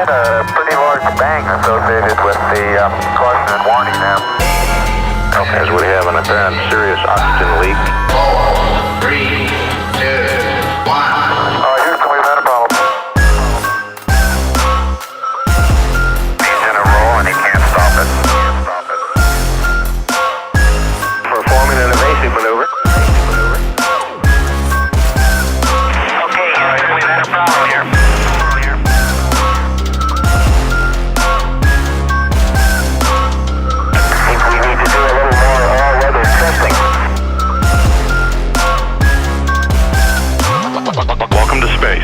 get a pretty large bang associated with the caution and warning now. Okay, as we have an apparent serious oxygen leak. 4, 3, 2, 1. Houston, we've had a problem. He's in a roll and he can't stop it. Performing an evasive maneuver. Okay, Houston, we've had a problem here. Welcome to space.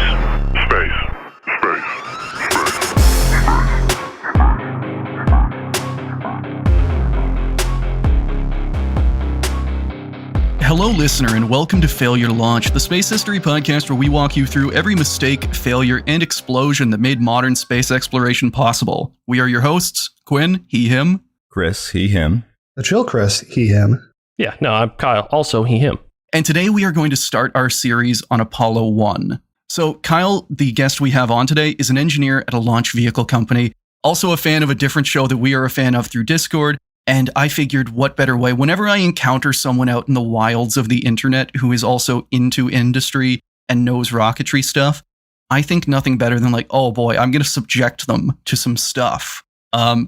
Hello, listener, and welcome to Failure to Launch, the space history podcast where we walk you through every mistake, failure, and explosion that made modern space exploration possible. We are your hosts, Quinn, he, him. Chris, he, him. The chill Chris, he, him. Yeah, no, I'm Kyle, also he, him. And today we are going to start our series on Apollo 1. So Kyle, the guest we have on today, is an engineer at a launch vehicle company, also a fan of a different show that we are a fan of through Discord, and I figured what better way, whenever I encounter someone out in the wilds of the internet who is also into industry and knows rocketry stuff, I think nothing better than like, oh boy, I'm going to subject them to some stuff.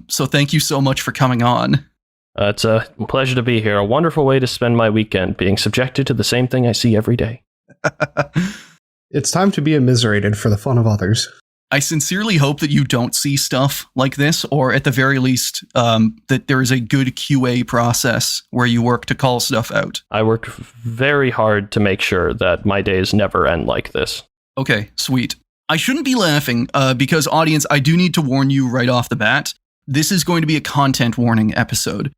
So thank you so much for coming on. It's a pleasure to be here. A wonderful way to spend my weekend, being subjected to the same thing I see every day. It's time to be immiserated for the fun of others. I sincerely hope that you don't see stuff like this, or at the very least, that there is a good QA process where you work to call stuff out. I work very hard to make sure that my days never end like this. Okay, sweet. I shouldn't be laughing, because audience, I do need to warn you right off the bat. This is going to be a content warning episode.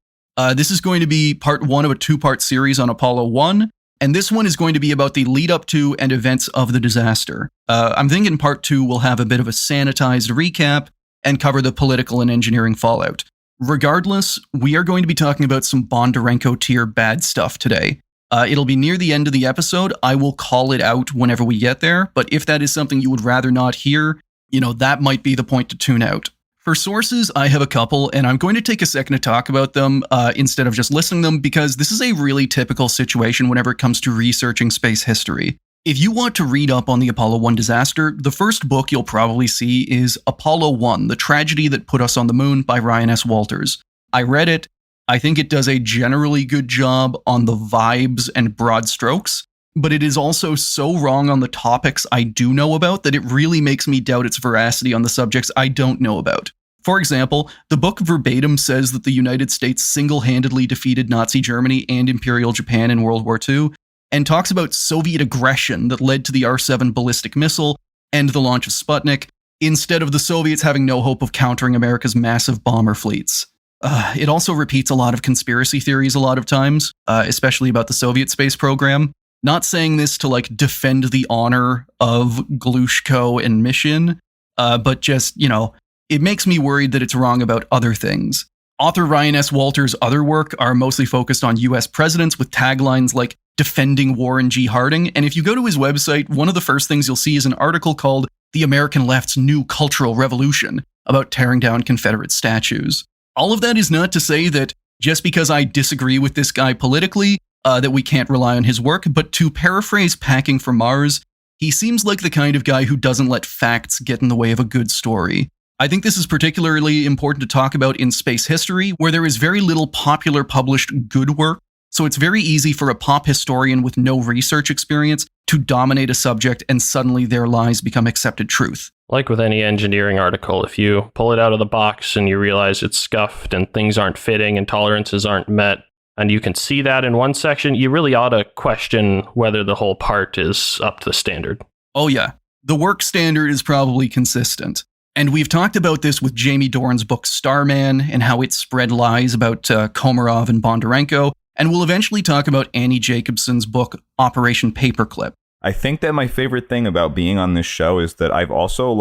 This is going to be part one of a two-part series on Apollo 1, and this one is going to be about the lead up to and events of the disaster. I'm thinking part 2 will have a bit of a sanitized recap and cover the political and engineering fallout. Regardless, we are going to be talking about some Bondarenko tier bad stuff today. It'll be near the end of the episode. I will call it out whenever we get there, but if that is something you would rather not hear, that might be the point to tune out. For sources, I have a couple, and I'm going to take a second to talk about them instead of just listing them, because this is a really typical situation whenever it comes to researching space history. If you want to read up on the Apollo 1 disaster, the first book you'll probably see is Apollo 1, The Tragedy That Put Us on the Moon by Ryan S. Walters. I read it. I think it does a generally good job on the vibes and broad strokes, but it is also so wrong on the topics I do know about that it really makes me doubt its veracity on the subjects I don't know about. For example, the book verbatim says that the United States single-handedly defeated Nazi Germany and Imperial Japan in World War II, and talks about Soviet aggression that led to the R-7 ballistic missile and the launch of Sputnik, instead of the Soviets having no hope of countering America's massive bomber fleets. It also repeats a lot of conspiracy theories a lot of times, especially about the Soviet space program. Not saying this to defend the honor of Glushko and Mission, but just, it makes me worried that it's wrong about other things. Author Ryan S. Walters' other work are mostly focused on US presidents with taglines like defending Warren G. Harding, and if you go to his website, one of the first things you'll see is an article called The American Left's New Cultural Revolution about tearing down Confederate statues. All of that is not to say that just because I disagree with this guy politically, that we can't rely on his work, but to paraphrase Packing for Mars, he seems like the kind of guy who doesn't let facts get in the way of a good story. I think this is particularly important to talk about in space history, where there is very little popular published good work, so it's very easy for a pop historian with no research experience to dominate a subject and suddenly their lies become accepted truth. Like with any engineering article, if you pull it out of the box and you realize it's scuffed and things aren't fitting and tolerances aren't met, and you can see that in one section, you really ought to question whether the whole part is up to the standard. Oh yeah, the work standard is probably consistent. And we've talked about this with Jamie Doran's book Starman and how it spread lies about Komarov and Bondarenko, and we'll eventually talk about Annie Jacobson's book Operation Paperclip. I think that my favorite thing about being on this show is that I've also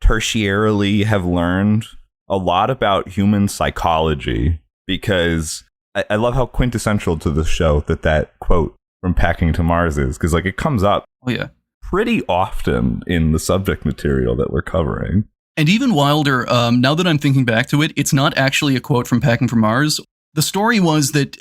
tertiarily have learned a lot about human psychology, because I love how quintessential to the show that quote from Packing to Mars is, because it comes up oh yeah pretty often in the subject material that we're covering. And even wilder, now that I'm thinking back to it, it's not actually a quote from Packing for Mars. The story was that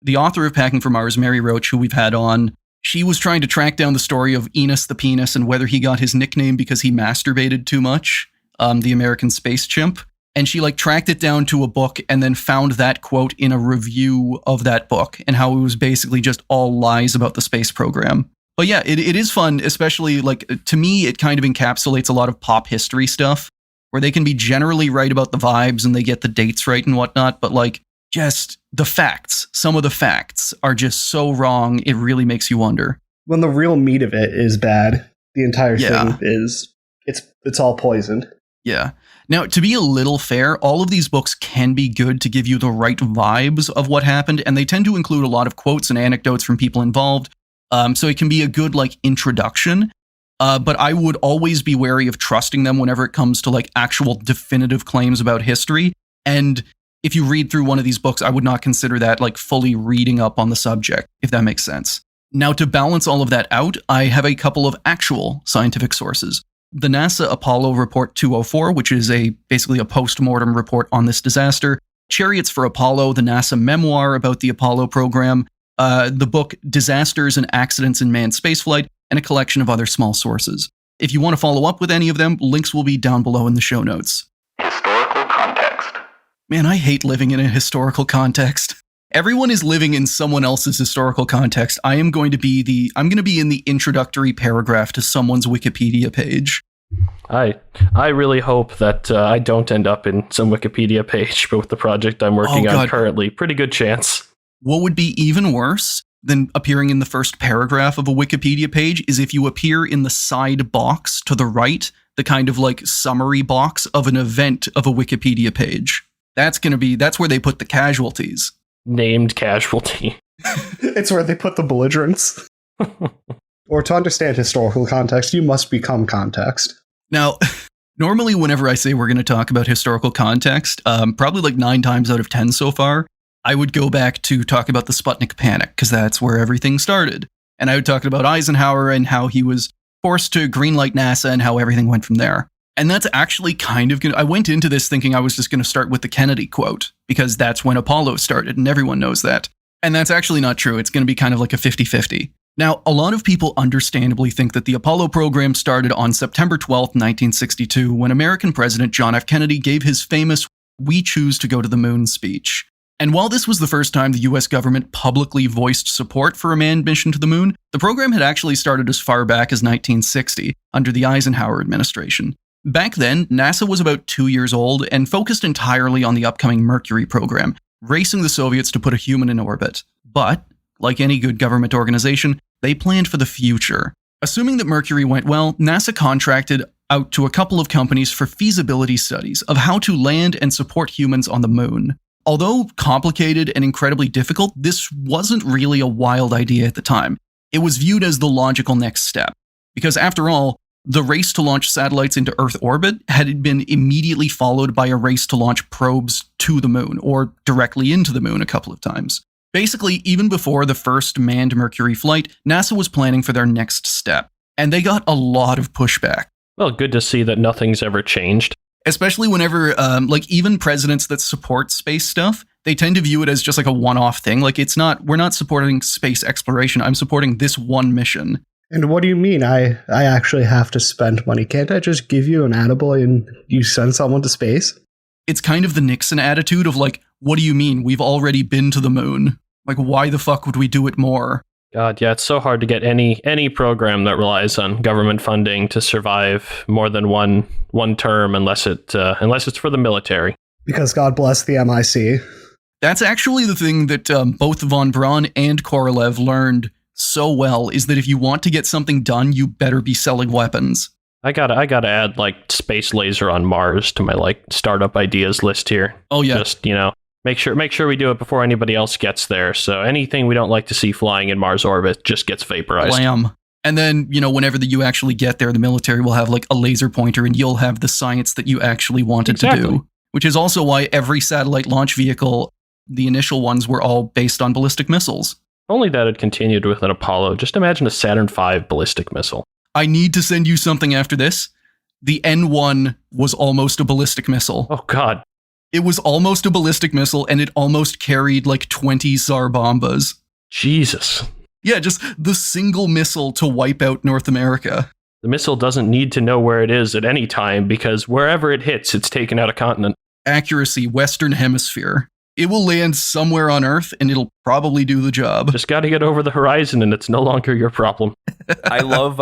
the author of Packing for Mars, Mary Roach, who we've had on, she was trying to track down the story of Enos the Penis and whether he got his nickname because he masturbated too much, the American space chimp. And she tracked it down to a book and then found that quote in a review of that book and how it was basically just all lies about the space program. But yeah, it is fun, especially to me, it kind of encapsulates a lot of pop history stuff where they can be generally right about the vibes and they get the dates right and whatnot. But just the facts, some of the facts are just so wrong. It really makes you wonder. When the real meat of it is bad, the entire thing it's all poisoned. Yeah. Now, to be a little fair, all of these books can be good to give you the right vibes of what happened, and they tend to include a lot of quotes and anecdotes from people involved. So it can be a good introduction, but I would always be wary of trusting them whenever it comes to actual definitive claims about history. And if you read through one of these books, I would not consider that fully reading up on the subject, if that makes sense. Now, to balance all of that out, I have a couple of actual scientific sources. The NASA Apollo Report 204, which is basically a post-mortem report on this disaster. Chariots for Apollo, the NASA memoir about the Apollo program. The book Disasters and Accidents in Manned Spaceflight, and a collection of other small sources. If you want to follow up with any of them, links will be down below in the show notes. Historical context. Man, I hate living in a historical context. Everyone is living in someone else's historical context. I'm going to be in the introductory paragraph to someone's Wikipedia page. I really hope that I don't end up in some Wikipedia page, but with the project I'm working on currently, pretty good chance. What would be even worse than appearing in the first paragraph of a Wikipedia page is if you appear in the side box to the right, the kind of summary box of an event of a Wikipedia page. That's where they put the casualties. Named casualty. It's where they put the belligerents. Or to understand historical context, you must become context. Now, normally whenever I say we're going to talk about historical context, probably 9 times out of 10 so far, I would go back to talk about the Sputnik panic, because that's where everything started. And I would talk about Eisenhower and how he was forced to greenlight NASA and how everything went from there. And that's actually kind of I went into this thinking I was just going to start with the Kennedy quote, because that's when Apollo started, and everyone knows that. And that's actually not true. It's going to be kind of like a 50-50. Now, a lot of people understandably think that the Apollo program started on September 12th, 1962, when American President John F. Kennedy gave his famous "We choose to go to the moon" speech. And while this was the first time the US government publicly voiced support for a manned mission to the moon, the program had actually started as far back as 1960, under the Eisenhower administration. Back then, NASA was about 2 years old and focused entirely on the upcoming Mercury program, racing the Soviets to put a human in orbit. But, like any good government organization, they planned for the future. Assuming that Mercury went well, NASA contracted out to a couple of companies for feasibility studies of how to land and support humans on the moon. Although complicated and incredibly difficult, this wasn't really a wild idea at the time. It was viewed as the logical next step. Because after all, the race to launch satellites into Earth orbit had been immediately followed by a race to launch probes to the moon, or directly into the moon a couple of times. Basically, even before the first manned Mercury flight, NASA was planning for their next step. And they got a lot of pushback. Well, good to see that nothing's ever changed. Especially whenever, even presidents that support space stuff, they tend to view it as just a one-off thing. We're not supporting space exploration. I'm supporting this one mission. And what do you mean? I actually have to spend money. Can't I just give you an attaboy and you send someone to space? It's kind of the Nixon attitude of what do you mean? We've already been to the moon. Why the fuck would we do it more? God, yeah, it's so hard to get any program that relies on government funding to survive more than one term, unless it's for the military. Because God bless the MIC. That's actually the thing that both von Braun and Korolev learned so well, is that if you want to get something done, you better be selling weapons. I gotta add space laser on Mars to my startup ideas list here. Oh yeah, just make sure we do it before anybody else gets there. So anything we don't like to see flying in Mars orbit just gets vaporized. Blam. And then whenever you actually get there, the military will have a laser pointer, and you'll have the science that you actually wanted to do. Which is also why every satellite launch vehicle, the initial ones, were all based on ballistic missiles. Only that had continued with an Apollo. Just imagine a Saturn V ballistic missile. I need to send you something after this. The N1 was almost a ballistic missile. Oh, God. It was almost a ballistic missile, and it almost carried like 20 Tsar bombas. Jesus. Yeah, just the single missile to wipe out North America. The missile doesn't need to know where it is at any time because wherever it hits, it's taken out a continent. Accuracy, Western Hemisphere. It will land somewhere on Earth, and it'll probably do the job. Just got to get over the horizon, and it's no longer your problem. I love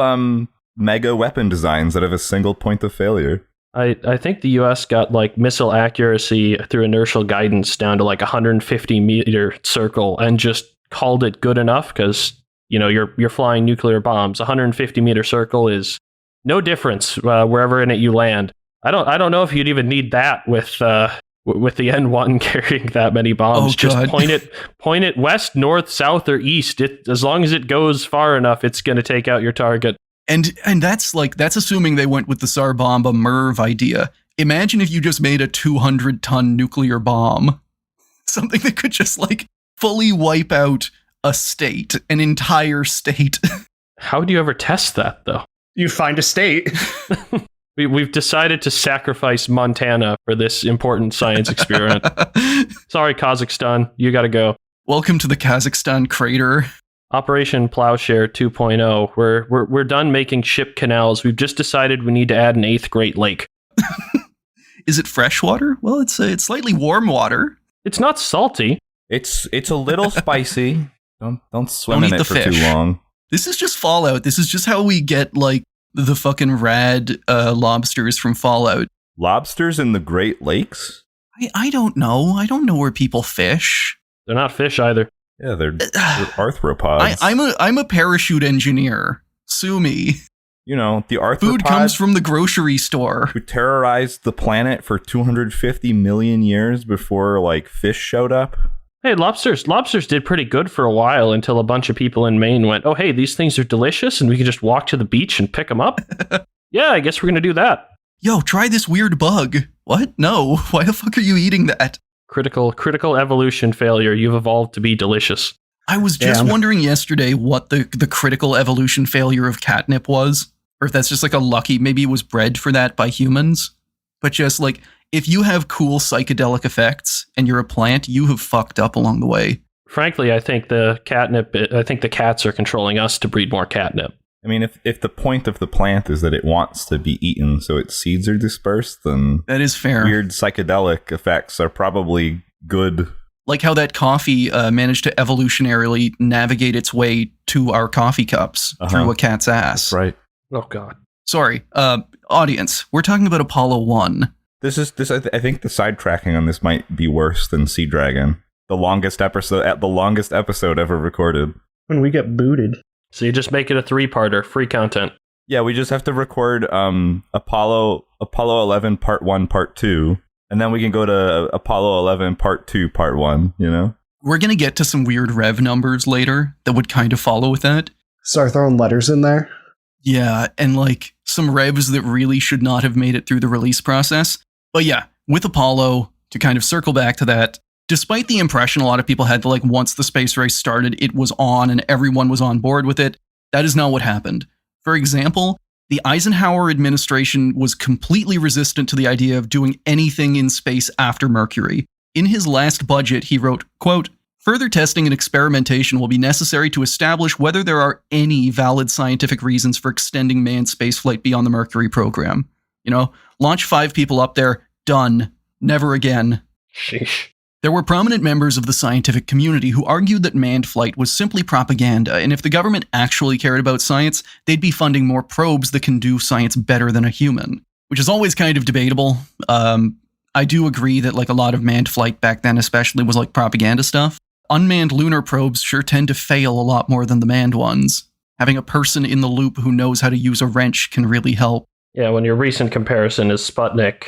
mega weapon designs that have a single point of failure. I think the US got like missile accuracy through inertial guidance down to like 150 meter circle and just called it good enough because, you know, you're flying nuclear bombs. 150 meter circle is no difference wherever in it you land. I don't know if you'd even need that with the N1 carrying that many bombs. Oh, just God. point it west, north, south, or east. As long as it goes far enough, it's going to take out your target. And that's assuming they went with the Tsar Bomba Merv idea. Imagine if you just made a 200-ton nuclear bomb. Something that could just like fully wipe out a state, an entire state. How do you ever test that, though? You find a state. We've decided to sacrifice Montana for this important science experiment. Sorry, Kazakhstan, you got to go. Welcome to the Kazakhstan crater. Operation Plowshare 2.0. We're done making ship canals. We've just decided we need to add an 8th Great Lake. Is it freshwater? Well, it's slightly warm water. It's not salty. It's a little spicy. Don't swim Don't in eat it the for fish. too long. This is just Fallout. This is just how we get like the fucking rad lobsters from Fallout. Lobsters in the Great Lakes? I don't know. I don't know where people fish. They're not fish either. Yeah, they're arthropods. I'm a parachute engineer. Sue me. You know, the arthropods Food comes from the grocery store. who terrorized the planet for 250 million years before like fish showed up. Hey, lobsters did pretty good for a while until a bunch of people in Maine went, oh, hey, these things are delicious and we can just walk to the beach and pick them up. Yeah, I guess we're going to do that. Yo, try this weird bug. What? No. Why the fuck are you eating that? Critical evolution failure. You've evolved to be delicious. I was just Damn. wondering yesterday what the critical evolution failure of catnip was. Or if that's just like a lucky, maybe it was bred for that by humans. But just like, if you have cool psychedelic effects and you're a plant, you have fucked up along the way. Frankly, I think the cats are controlling us to breed more catnip. I mean, if the point of the plant is that it wants to be eaten so its seeds are dispersed, then That is fair. weird psychedelic effects are probably good. Like how that coffee managed to evolutionarily navigate its way to our coffee cups through a cat's ass. That's right. Oh, God. Sorry, audience, we're talking about Apollo 1. I think the sidetracking on this might be worse than Sea Dragon, the longest episode ever recorded. When we get booted. So you just make it a 3-parter, free content. Yeah, we just have to record Apollo 11 Part 1, Part 2, and then we can go to Apollo 11 Part 2, Part 1, you know? We're going to get to some weird rev numbers later that would kind of follow with that. Start throwing letters in there. Yeah, and like some revs that really should not have made it through the release process. But yeah, with Apollo, to kind of circle back to that, despite the impression a lot of people had that like once the space race started, it was on and everyone was on board with it, that is not what happened. For example, the Eisenhower administration was completely resistant to the idea of doing anything in space after Mercury. In his last budget, he wrote, quote, "Further testing and experimentation will be necessary to establish whether there are any valid scientific reasons for extending manned spaceflight beyond the Mercury program. You know, launch 5 people up there, done, never again." Sheesh. There were prominent members of the scientific community who argued that manned flight was simply propaganda, and if the government actually cared about science, they'd be funding more probes that can do science better than a human, which is always kind of debatable. I do agree that like a lot of manned flight back then especially was like propaganda stuff. Unmanned lunar probes sure tend to fail a lot more than the manned ones. Having a person in the loop who knows how to use a wrench can really help. Yeah, when your recent comparison is Sputnik,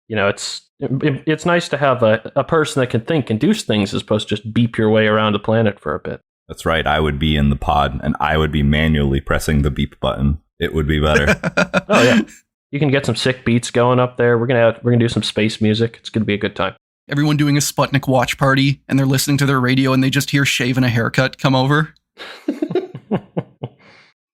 you know, it's nice to have a person that can think and do things as opposed to just beep your way around the planet for a bit. That's right. I would be in the pod, and I would be manually pressing the beep button. It would be better. Oh yeah, you can get some sick beats going up there. We're gonna do some space music. It's gonna be a good time. Everyone doing a Sputnik watch party, and they're listening to their radio, and they just hear Shave and a Haircut come over.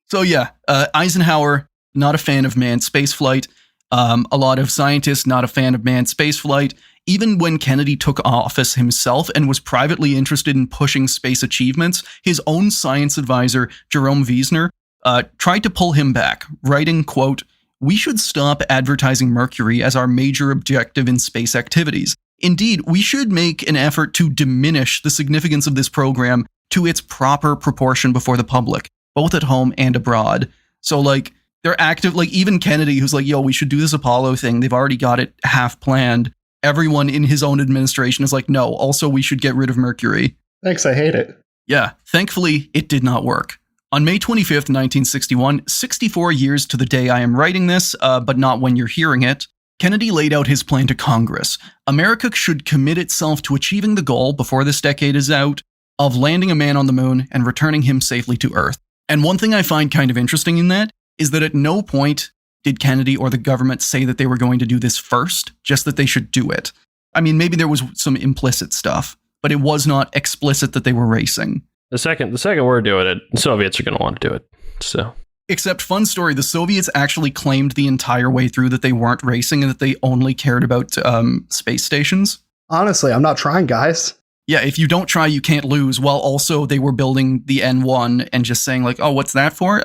So yeah, Eisenhower, not a fan of manned spaceflight. A lot of scientists not a fan of manned spaceflight. Even when Kennedy took office himself and was privately interested in pushing space achievements, his own science advisor, Jerome Wiesner, tried to pull him back, writing, quote, "We should stop advertising Mercury as our major objective in space activities. Indeed, we should make an effort to diminish the significance of this program to its proper proportion before the public, both at home and abroad." So, like, they're active, like, even Kennedy, who's like, yo, we should do this Apollo thing. They've already got it half planned. Everyone in his own administration is like, no, also we should get rid of Mercury. Thanks, I hate it. Yeah, thankfully, it did not work. On May 25th, 1961, 64 years to the day I am writing this, but not when you're hearing it, Kennedy laid out his plan to Congress. America should commit itself to achieving the goal, before this decade is out, of landing a man on the moon and returning him safely to Earth. And one thing I find kind of interesting in that is that at no point did Kennedy or the government say that they were going to do this first, just that they should do it. I mean, maybe there was some implicit stuff, but it was not explicit that they were racing. The second we're doing it, the Soviets are going to want to do it. So, except, fun story, the Soviets actually claimed the entire way through that they weren't racing and that they only cared about space stations. Honestly, I'm not trying, guys. Yeah, if you don't try, you can't lose. While also they were building the N1 and just saying like, oh, what's that for?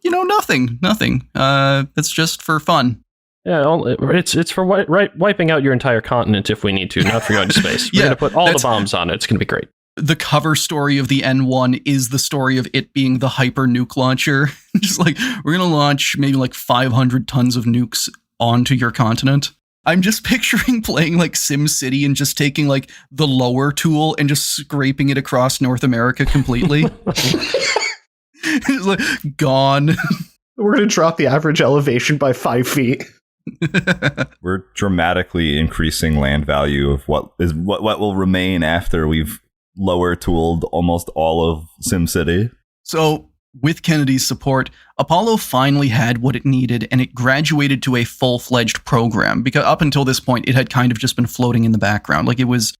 Nothing. It's just for fun. Yeah, it's for wiping out your entire continent if we need to, not for going to space. We're going to put all the bombs on it. It's going to be great. The cover story of the N1 is the story of it being the hyper nuke launcher. Just like, we're going to launch maybe like 500 tons of nukes onto your continent. I'm just picturing playing like SimCity and just taking like the lower tool and just scraping it across North America completely. It's like, gone. We're going to drop the average elevation by 5 feet. We're dramatically increasing land value of what will remain after we've lower tooled almost all of SimCity. So, with Kennedy's support, Apollo finally had what it needed, and it graduated to a full-fledged program, because up until this point, it had kind of just been floating in the background. Like, it was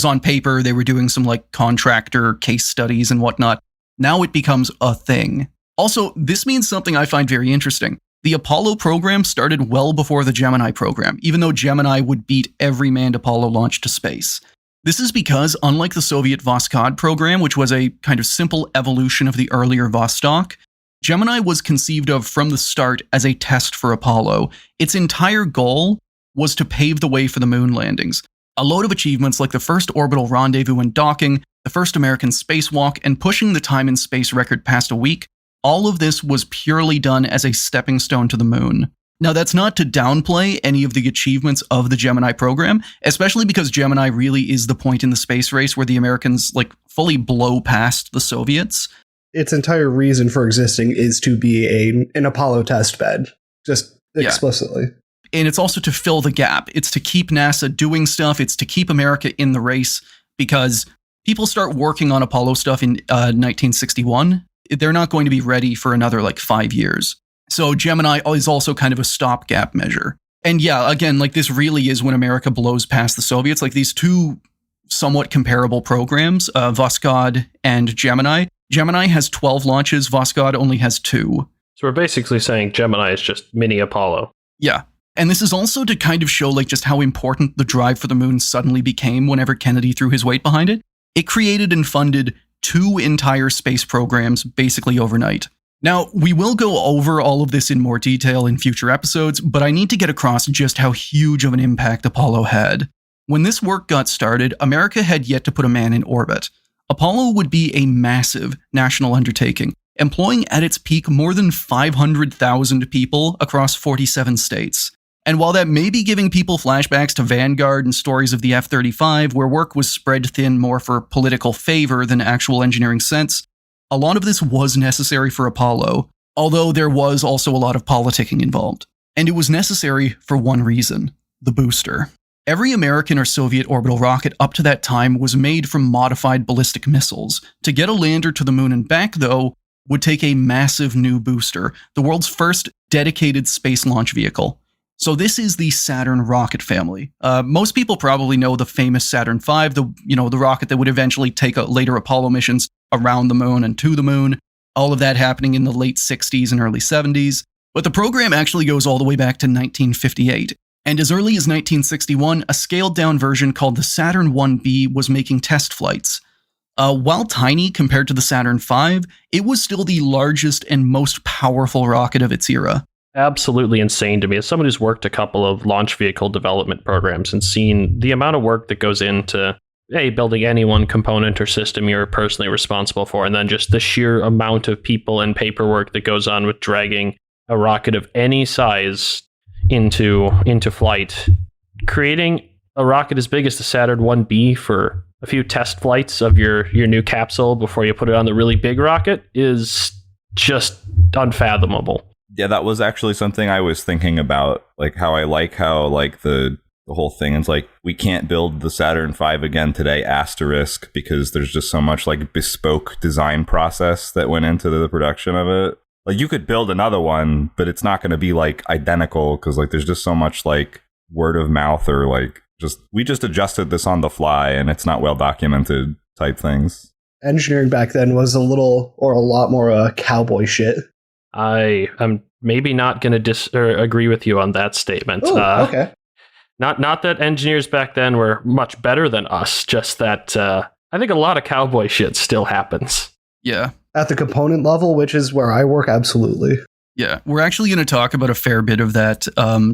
on paper, they were doing some, like, contractor case studies and whatnot. Now it becomes a thing. Also, this means something I find very interesting. The Apollo program started well before the Gemini program, even though Gemini would beat every manned Apollo launch to space. This is because, unlike the Soviet Voskhod program, which was a kind of simple evolution of the earlier Vostok, Gemini was conceived of from the start as a test for Apollo. Its entire goal was to pave the way for the moon landings. A load of achievements like the first orbital rendezvous and docking, the first American spacewalk, and pushing the time in space record past a week, all of this was purely done as a stepping stone to the moon. Now, that's not to downplay any of the achievements of the Gemini program, especially because Gemini really is the point in the space race where the Americans, like, fully blow past the Soviets. Its entire reason for existing is to be an Apollo test bed, just explicitly. And it's also to fill the gap. It's to keep NASA doing stuff. It's to keep America in the race, because people start working on Apollo stuff in 1961. They're not going to be ready for another, 5 years. So Gemini is also kind of a stopgap measure. And yeah, again, this really is when America blows past the Soviets. These two somewhat comparable programs, Voskhod and Gemini. Gemini has 12 launches, Voskhod only has 2. So we're basically saying Gemini is just mini Apollo. Yeah. And this is also to kind of show just how important the drive for the moon suddenly became whenever Kennedy threw his weight behind it. It created and funded 2 entire space programs basically overnight. Now, we will go over all of this in more detail in future episodes, but I need to get across just how huge of an impact Apollo had. When this work got started, America had yet to put a man in orbit. Apollo would be a massive national undertaking, employing at its peak more than 500,000 people across 47 states. And while that may be giving people flashbacks to Vanguard and stories of the F-35, where work was spread thin more for political favor than actual engineering sense, a lot of this was necessary for Apollo, although there was also a lot of politicking involved. And it was necessary for one reason: the booster. Every American or Soviet orbital rocket up to that time was made from modified ballistic missiles. To get a lander to the moon and back, though, would take a massive new booster, the world's first dedicated space launch vehicle. So this is the Saturn rocket family. Most people probably know the famous Saturn V, the rocket that would eventually take later Apollo missions around the moon and to the moon. All of that happening in the late 60s and early 70s. But the program actually goes all the way back to 1958. And as early as 1961, a scaled-down version called the Saturn 1B was making test flights. While tiny compared to the Saturn V, it was still the largest and most powerful rocket of its era. Absolutely insane to me. As someone who's worked a couple of launch vehicle development programs and seen the amount of work that goes into building any one component or system you're personally responsible for, and then just the sheer amount of people and paperwork that goes on with dragging a rocket of any size into flight. Creating a rocket as big as the Saturn 1B for a few test flights of your new capsule before you put it on the really big rocket is just unfathomable. Yeah, that was actually something I was thinking about, like how the whole thing is like, we can't build the Saturn V again today, asterisk, because there's just so much like bespoke design process that went into the production of it. Like you could build another one, but it's not going to be like identical because like there's just so much like word of mouth or like we just adjusted this on the fly and it's not well documented type things. Engineering back then was a lot more cowboy shit. I am maybe not going to agree with you on that statement. Ooh, okay. Not that engineers back then were much better than us, just that I think a lot of cowboy shit still happens. Yeah. At the component level, which is where I work, absolutely. Yeah, we're actually going to talk about a fair bit of that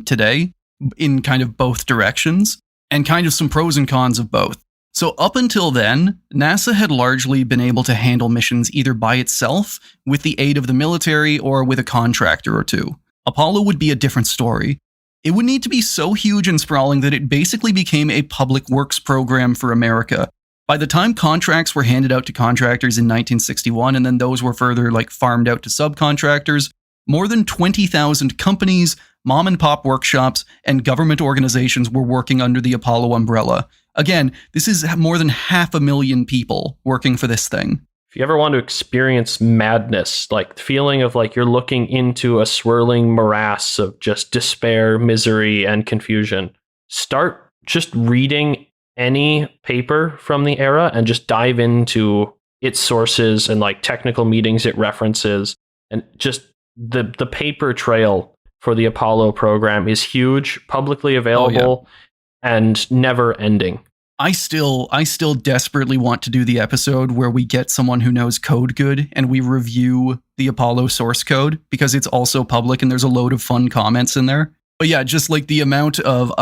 today in kind of both directions and kind of some pros and cons of both. So up until then, NASA had largely been able to handle missions either by itself, with the aid of the military, or with a contractor or two. Apollo would be a different story. It would need to be so huge and sprawling that it basically became a public works program for America. By the time contracts were handed out to contractors in 1961, and then those were further farmed out to subcontractors, more than 20,000 companies, mom and pop workshops, and government organizations were working under the Apollo umbrella. Again, this is more than 500,000 people working for this thing. If you ever want to experience madness, like the feeling of like you're looking into a swirling morass of just despair, misery, and confusion, start just reading any paper from the era and just dive into its sources and like technical meetings it references, and just the paper trail for the Apollo program is huge, publicly available, and never ending. I still desperately want to do the episode where we get someone who knows code good and we review the Apollo source code, because it's also public and there's a load of fun comments in there. But yeah, just like the amount of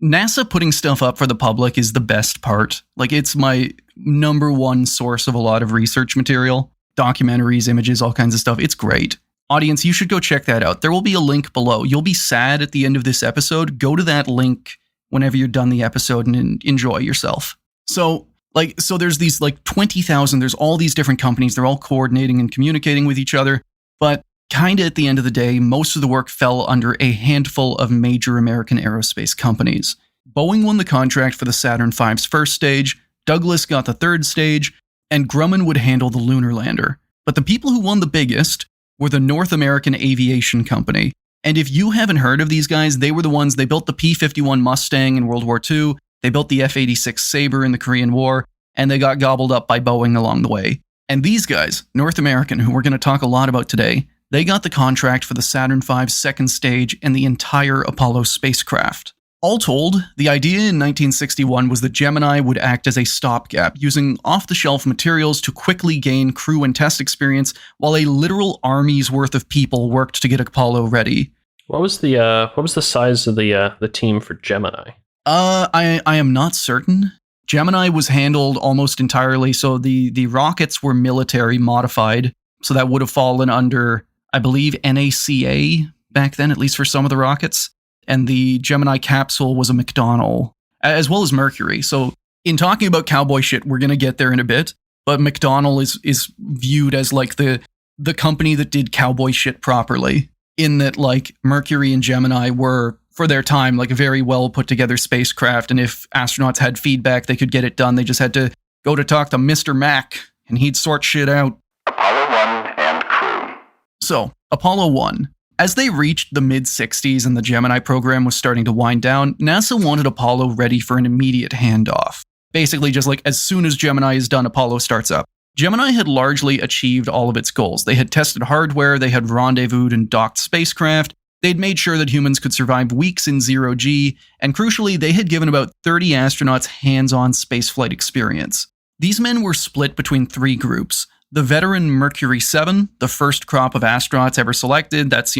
NASA putting stuff up for the public is the best part. Like, it's my number one source of a lot of research material, documentaries, images, all kinds of stuff. It's great. Audience, you should go check that out. There will be a link below. You'll be sad at the end of this episode. Go to that link whenever you're done the episode and enjoy yourself. So there's these 20,000, there's all these different companies. They're all coordinating and communicating with each other. But kind of at the end of the day, most of the work fell under a handful of major American aerospace companies. Boeing won the contract for the Saturn V's first stage, Douglas got the third stage, and Grumman would handle the lunar lander. But the people who won the biggest were the North American Aviation Company. And if you haven't heard of these guys, they were the ones, they built the P-51 Mustang in World War II, they built the F-86 Sabre in the Korean War, and they got gobbled up by Boeing along the way. And these guys, North American, who we're going to talk a lot about today, they got the contract for the Saturn V's second stage and the entire Apollo spacecraft. All told, the idea in 1961 was that Gemini would act as a stopgap, using off-the-shelf materials to quickly gain crew and test experience, while a literal army's worth of people worked to get Apollo ready. What was the size of the team for Gemini? I am not certain. Gemini was handled almost entirely, so the rockets were military modified, so that would have fallen under, I believe, NACA back then, at least for some of the rockets. And the Gemini capsule was a McDonnell, as well as Mercury. So in talking about cowboy shit, we're going to get there in a bit. But McDonnell is viewed as the company that did cowboy shit properly, in that Mercury and Gemini were, for their time, a very well put together spacecraft. And if astronauts had feedback, they could get it done. They just had to go to talk to Mr. Mac and he'd sort shit out. Apollo 1 and crew. So, Apollo 1. As they reached the mid-60s and the Gemini program was starting to wind down, NASA wanted Apollo ready for an immediate handoff. Basically, just as soon as Gemini is done, Apollo starts up. Gemini had largely achieved all of its goals. They had tested hardware, they had rendezvoused and docked spacecraft, they'd made sure that humans could survive weeks in zero-G, and crucially, they had given about 30 astronauts hands-on spaceflight experience. These men were split between 3 groups. The veteran Mercury 7, the first crop of astronauts ever selected, that's,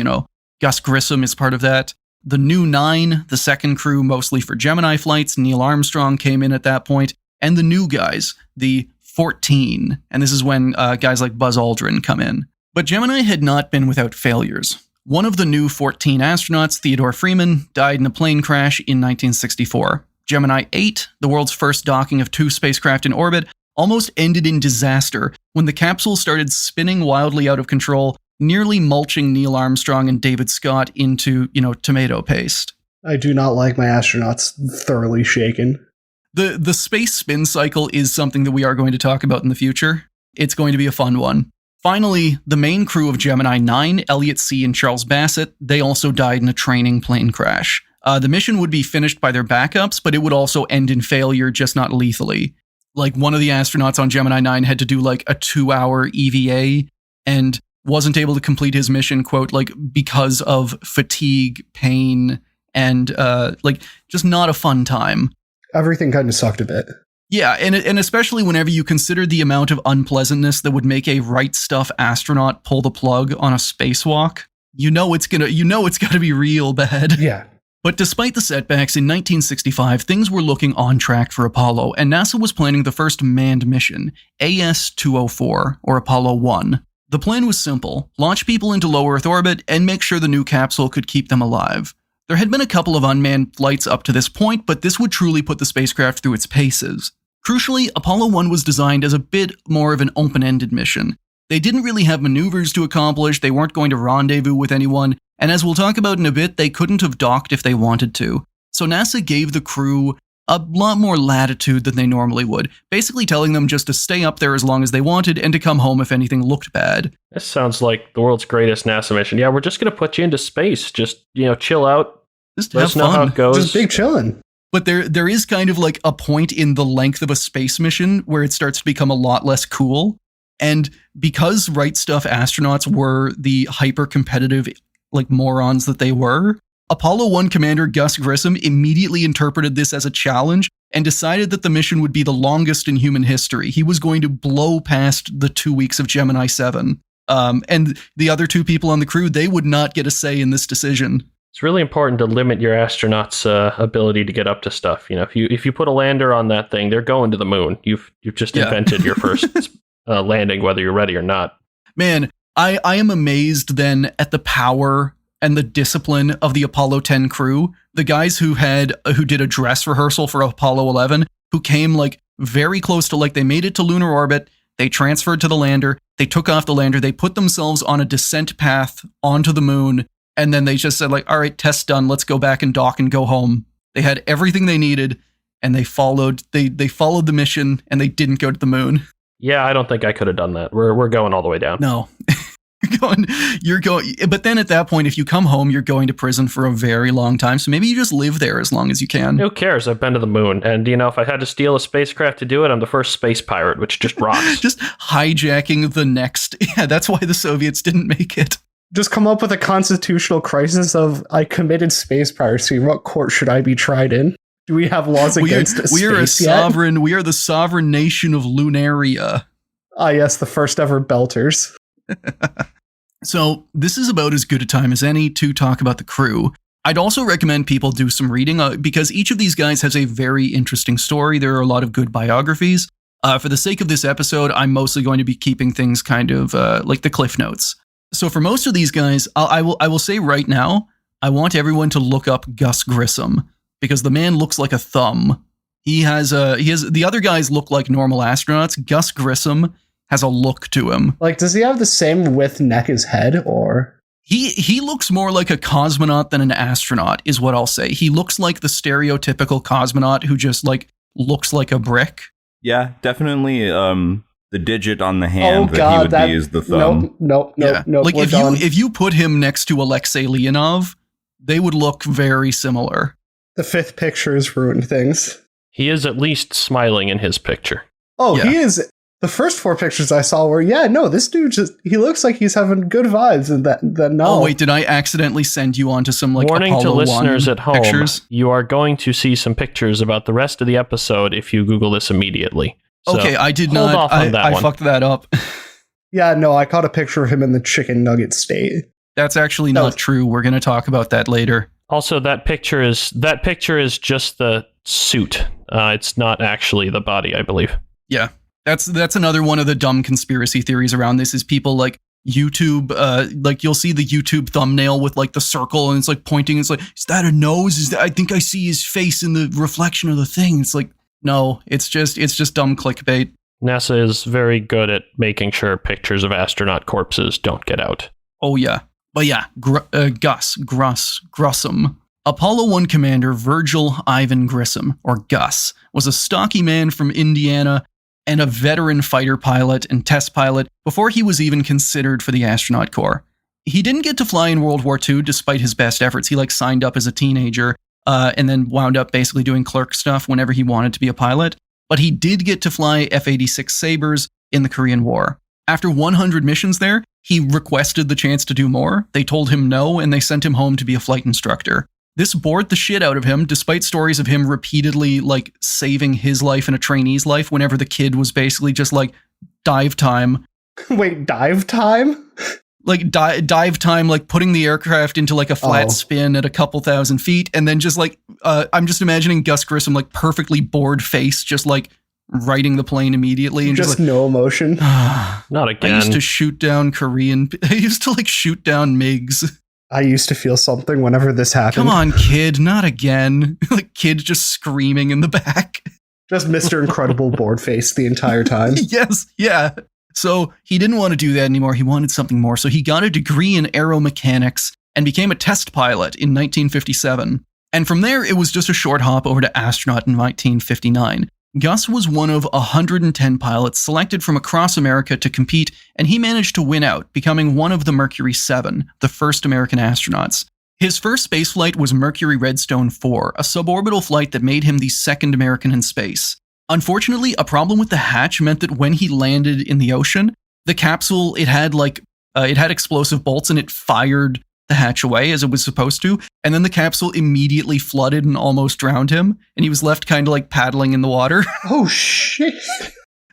Gus Grissom is part of that. The new 9, the second crew mostly for Gemini flights, Neil Armstrong came in at that point, and the new guys, the 14, and this is when guys like Buzz Aldrin come in. But Gemini had not been without failures. One of the new 14 astronauts, Theodore Freeman, died in a plane crash in 1964. Gemini 8, the world's first docking of 2 spacecraft in orbit, almost ended in disaster when the capsule started spinning wildly out of control, nearly mulching Neil Armstrong and David Scott into, tomato paste. I do not like my astronauts thoroughly shaken. The space spin cycle is something that we are going to talk about in the future. It's going to be a fun one. Finally, the main crew of Gemini 9, Elliot C. and Charles Bassett, they also died in a training plane crash. The mission would be finished by their backups, but it would also end in failure, just not lethally. Like, one of the astronauts on Gemini 9 had to do like a 2-hour EVA and wasn't able to complete his mission, quote, because of fatigue, pain, and just not a fun time. Everything kind of sucked a bit. Yeah, and especially whenever you consider the amount of unpleasantness that would make a right stuff astronaut pull the plug on a spacewalk, it's got to be real bad. Yeah. But despite the setbacks, in 1965, things were looking on track for Apollo, and NASA was planning the first manned mission, AS-204, or Apollo 1. The plan was simple: launch people into low Earth orbit and make sure the new capsule could keep them alive. There had been a couple of unmanned flights up to this point, but this would truly put the spacecraft through its paces. Crucially, Apollo 1 was designed as a bit more of an open-ended mission. They didn't really have maneuvers to accomplish, they weren't going to rendezvous with anyone, and as we'll talk about in a bit, they couldn't have docked if they wanted to. So NASA gave the crew a lot more latitude than they normally would, basically telling them just to stay up there as long as they wanted and to come home if anything looked bad. This sounds like the world's greatest NASA mission. Yeah, we're just going to put you into space. Just, chill out. Just Let have us know fun. how it goes. Just big chillin'. But there is kind of like a point in the length of a space mission where it starts to become a lot less cool. And because right stuff astronauts were the hyper-competitive morons that they were, Apollo 1 Commander Gus Grissom immediately interpreted this as a challenge and decided that the mission would be the longest in human history. He was going to blow past the 2 weeks of Gemini 7. And the other 2 people on the crew, they would not get a say in this decision. It's really important to limit your astronauts' ability to get up to stuff. If you put a lander on that thing, they're going to the moon. You've just invented your first landing, whether you're ready or not. Man, I am amazed then at the power and the discipline of the Apollo 10 crew. The guys who did a dress rehearsal for Apollo 11, who came very close to they made it to lunar orbit. They transferred to the lander. They took off the lander. They put themselves on a descent path onto the moon. And then they just said all right, test done. Let's go back and dock and go home. They had everything they needed, and they followed the mission, and they didn't go to the moon. Yeah, I don't think I could have done that. We're going all the way down. No. You're going, but then at that point, if you come home, you're going to prison for a very long time. So maybe you just live there as long as you can. Who cares? I've been to the moon. And, if I had to steal a spacecraft to do it, I'm the first space pirate, which just rocks. Just hijacking the next. Yeah, that's why the Soviets didn't make it. Just come up with a constitutional crisis of, I committed space piracy. What court should I be tried in? Do we have laws against space We are a yet? sovereign. We are the sovereign nation of Lunaria. Ah, yes, the first ever belters. So this is about as good a time as any to talk about the crew. I'd also recommend people do some reading because each of these guys has a very interesting story. There are a lot of good biographies. For the sake of this episode, I'm mostly going to be keeping things kind of like the Cliff Notes. So for most of these guys, I will say right now, I want everyone to look up Gus Grissom because the man looks like a thumb. He has the other guys look like normal astronauts. Gus Grissom has a look to him. Does he have the same width neck as head, or? He looks more like a cosmonaut than an astronaut, is what I'll say. He looks like the stereotypical cosmonaut who just looks like a brick. Yeah, definitely. The digit on the hand he would be is the thumb. Nope. If you put him next to Alexei Leonov, they would look very similar. The 5th picture has ruined things. He is at least smiling in his picture. Oh, Yeah. he is The first 4 pictures I saw were, this dude he looks like he's having good vibes, and then no. Oh wait, did I accidentally send you onto some like Warning Apollo to listeners 1 at home, pictures? you are going to see some pictures about the rest of the episode if you Google this immediately. So Okay, I did hold not. off on that I one. fucked that up. Yeah, no, I caught a picture of him in the chicken nugget state. That's actually That not was- true. We're going to talk about that later. Also, that picture is just the suit. It's not actually the body, I believe. Yeah, that's another one of the dumb conspiracy theories around this is people like YouTube, like you'll see the YouTube thumbnail with like the circle and it's like pointing. It's like, is that a nose? I think I see his face in the reflection of the thing. It's like, no, it's just dumb clickbait. NASA is very good at making sure pictures of astronaut corpses don't get out. Oh yeah, but yeah, Grissom. Apollo 1 commander Virgil Ivan Grissom, or Gus, was a stocky man from Indiana and a veteran fighter pilot and test pilot before he was even considered for the astronaut corps. He didn't get to fly in World War II despite his best efforts. He signed up as a teenager and then wound up basically doing clerk stuff whenever he wanted to be a pilot. But he did get to fly F-86 Sabres in the Korean War. After 100 missions there, he requested the chance to do more. They told him no, and they sent him home to be a flight instructor. This bored the shit out of him, despite stories of him repeatedly saving his life and a trainee's life whenever the kid was basically just dive time. Wait, dive time? Dive time, putting the aircraft into a flat spin at a couple thousand feet, and then just I'm just imagining Gus Grissom perfectly bored face, just riding the plane immediately and just no emotion. Not again. I used to shoot down I used to shoot down MiGs. I used to feel something whenever this happened. Come on, kid, not again. Kid just screaming in the back. Just Mr. Incredible bored face the entire time. Yes, yeah. So he didn't want to do that anymore. He wanted something more. So he got a degree in aeromechanics and became a test pilot in 1957. And from there, it was just a short hop over to astronaut in 1959. Gus was one of 110 pilots selected from across America to compete, and he managed to win out, becoming one of the Mercury 7, the first American astronauts. His first spaceflight was Mercury Redstone 4, a suborbital flight that made him the second American in space. Unfortunately, a problem with the hatch meant that when he landed in the ocean, the capsule, it had explosive bolts and it fired the hatch away as it was supposed to, and then the capsule immediately flooded and almost drowned him, and he was left kind of paddling in the water. Oh shit.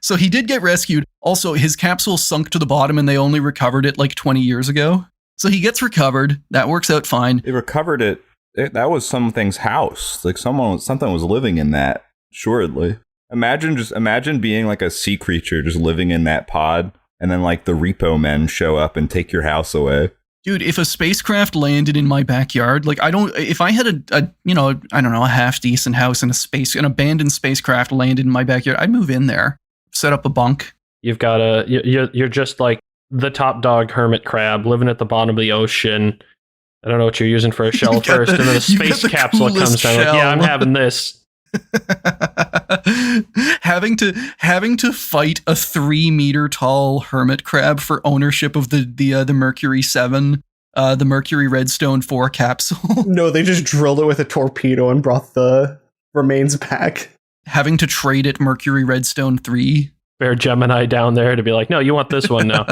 So he did get rescued. Also, his capsule sunk to the bottom and they only recovered it 20 years ago. So he gets recovered. That works out fine. They recovered it. That was something's house. Something was living in that, assuredly. Imagine being a sea creature just living in that pod, and then the repo men show up and take your house away. Dude, if a spacecraft landed in my backyard, if I had a half decent house and an abandoned spacecraft landed in my backyard, I'd move in there, set up a bunk. You've got you're just the top dog hermit crab living at the bottom of the ocean. I don't know what you're using for a shell first, and then a space capsule comes down. Yeah, I'm having this. having to fight a 3-meter tall hermit crab for ownership of the Mercury 7, the Mercury Redstone 4 capsule. No, they just drilled it with a torpedo and brought the remains back. Having to trade it Mercury Redstone 3. Bear Gemini down there to be no, you want this one now.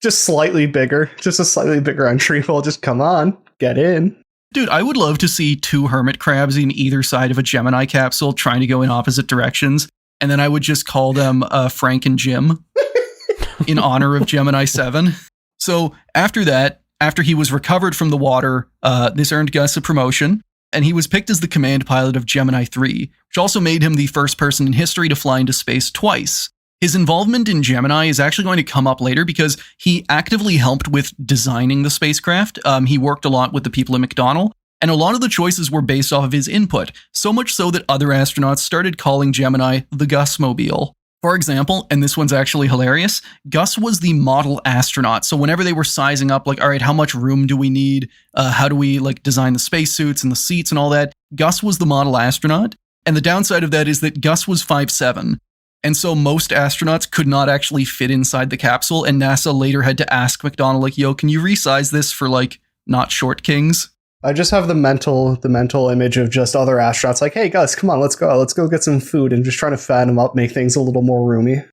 Just slightly bigger, just a slightly bigger entry hole. Just come on, get in. Dude, I would love to see 2 hermit crabs in either side of a Gemini capsule trying to go in opposite directions, and then I would just call them Frank and Jim in honor of Gemini 7. So after that, after he was recovered from the water, this earned Gus a promotion, and he was picked as the command pilot of Gemini 3, which also made him the first person in history to fly into space twice. His involvement in Gemini is actually going to come up later because he actively helped with designing the spacecraft. He worked a lot with the people at McDonnell, and a lot of the choices were based off of his input, so much so that other astronauts started calling Gemini the Gusmobile. For example, and this one's actually hilarious, Gus was the model astronaut. So whenever they were sizing up, all right, how much room do we need? How do we design the spacesuits and the seats and all that? Gus was the model astronaut. And the downside of that is that Gus was 5'7". And so most astronauts could not actually fit inside the capsule, and NASA later had to ask McDonnell, yo, can you resize this for not short kings? I just have the mental image of just other astronauts hey Gus, come on, let's go get some food, and just trying to fatten them up, make things a little more roomy.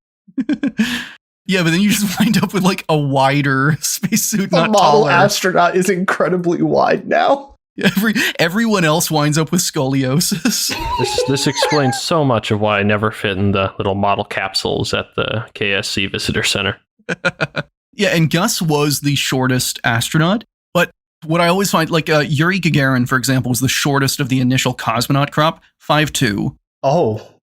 Yeah, but then you just wind up with like a wider spacesuit, The not model taller. astronaut is incredibly wide now. Everyone else winds up with scoliosis. This explains so much of why I never fit in the little model capsules at the KSC Visitor Center. Yeah, and Gus was the shortest astronaut. But what I always find, like Yuri Gagarin, for example, was the shortest of the initial cosmonaut crop, 5'2". Oh,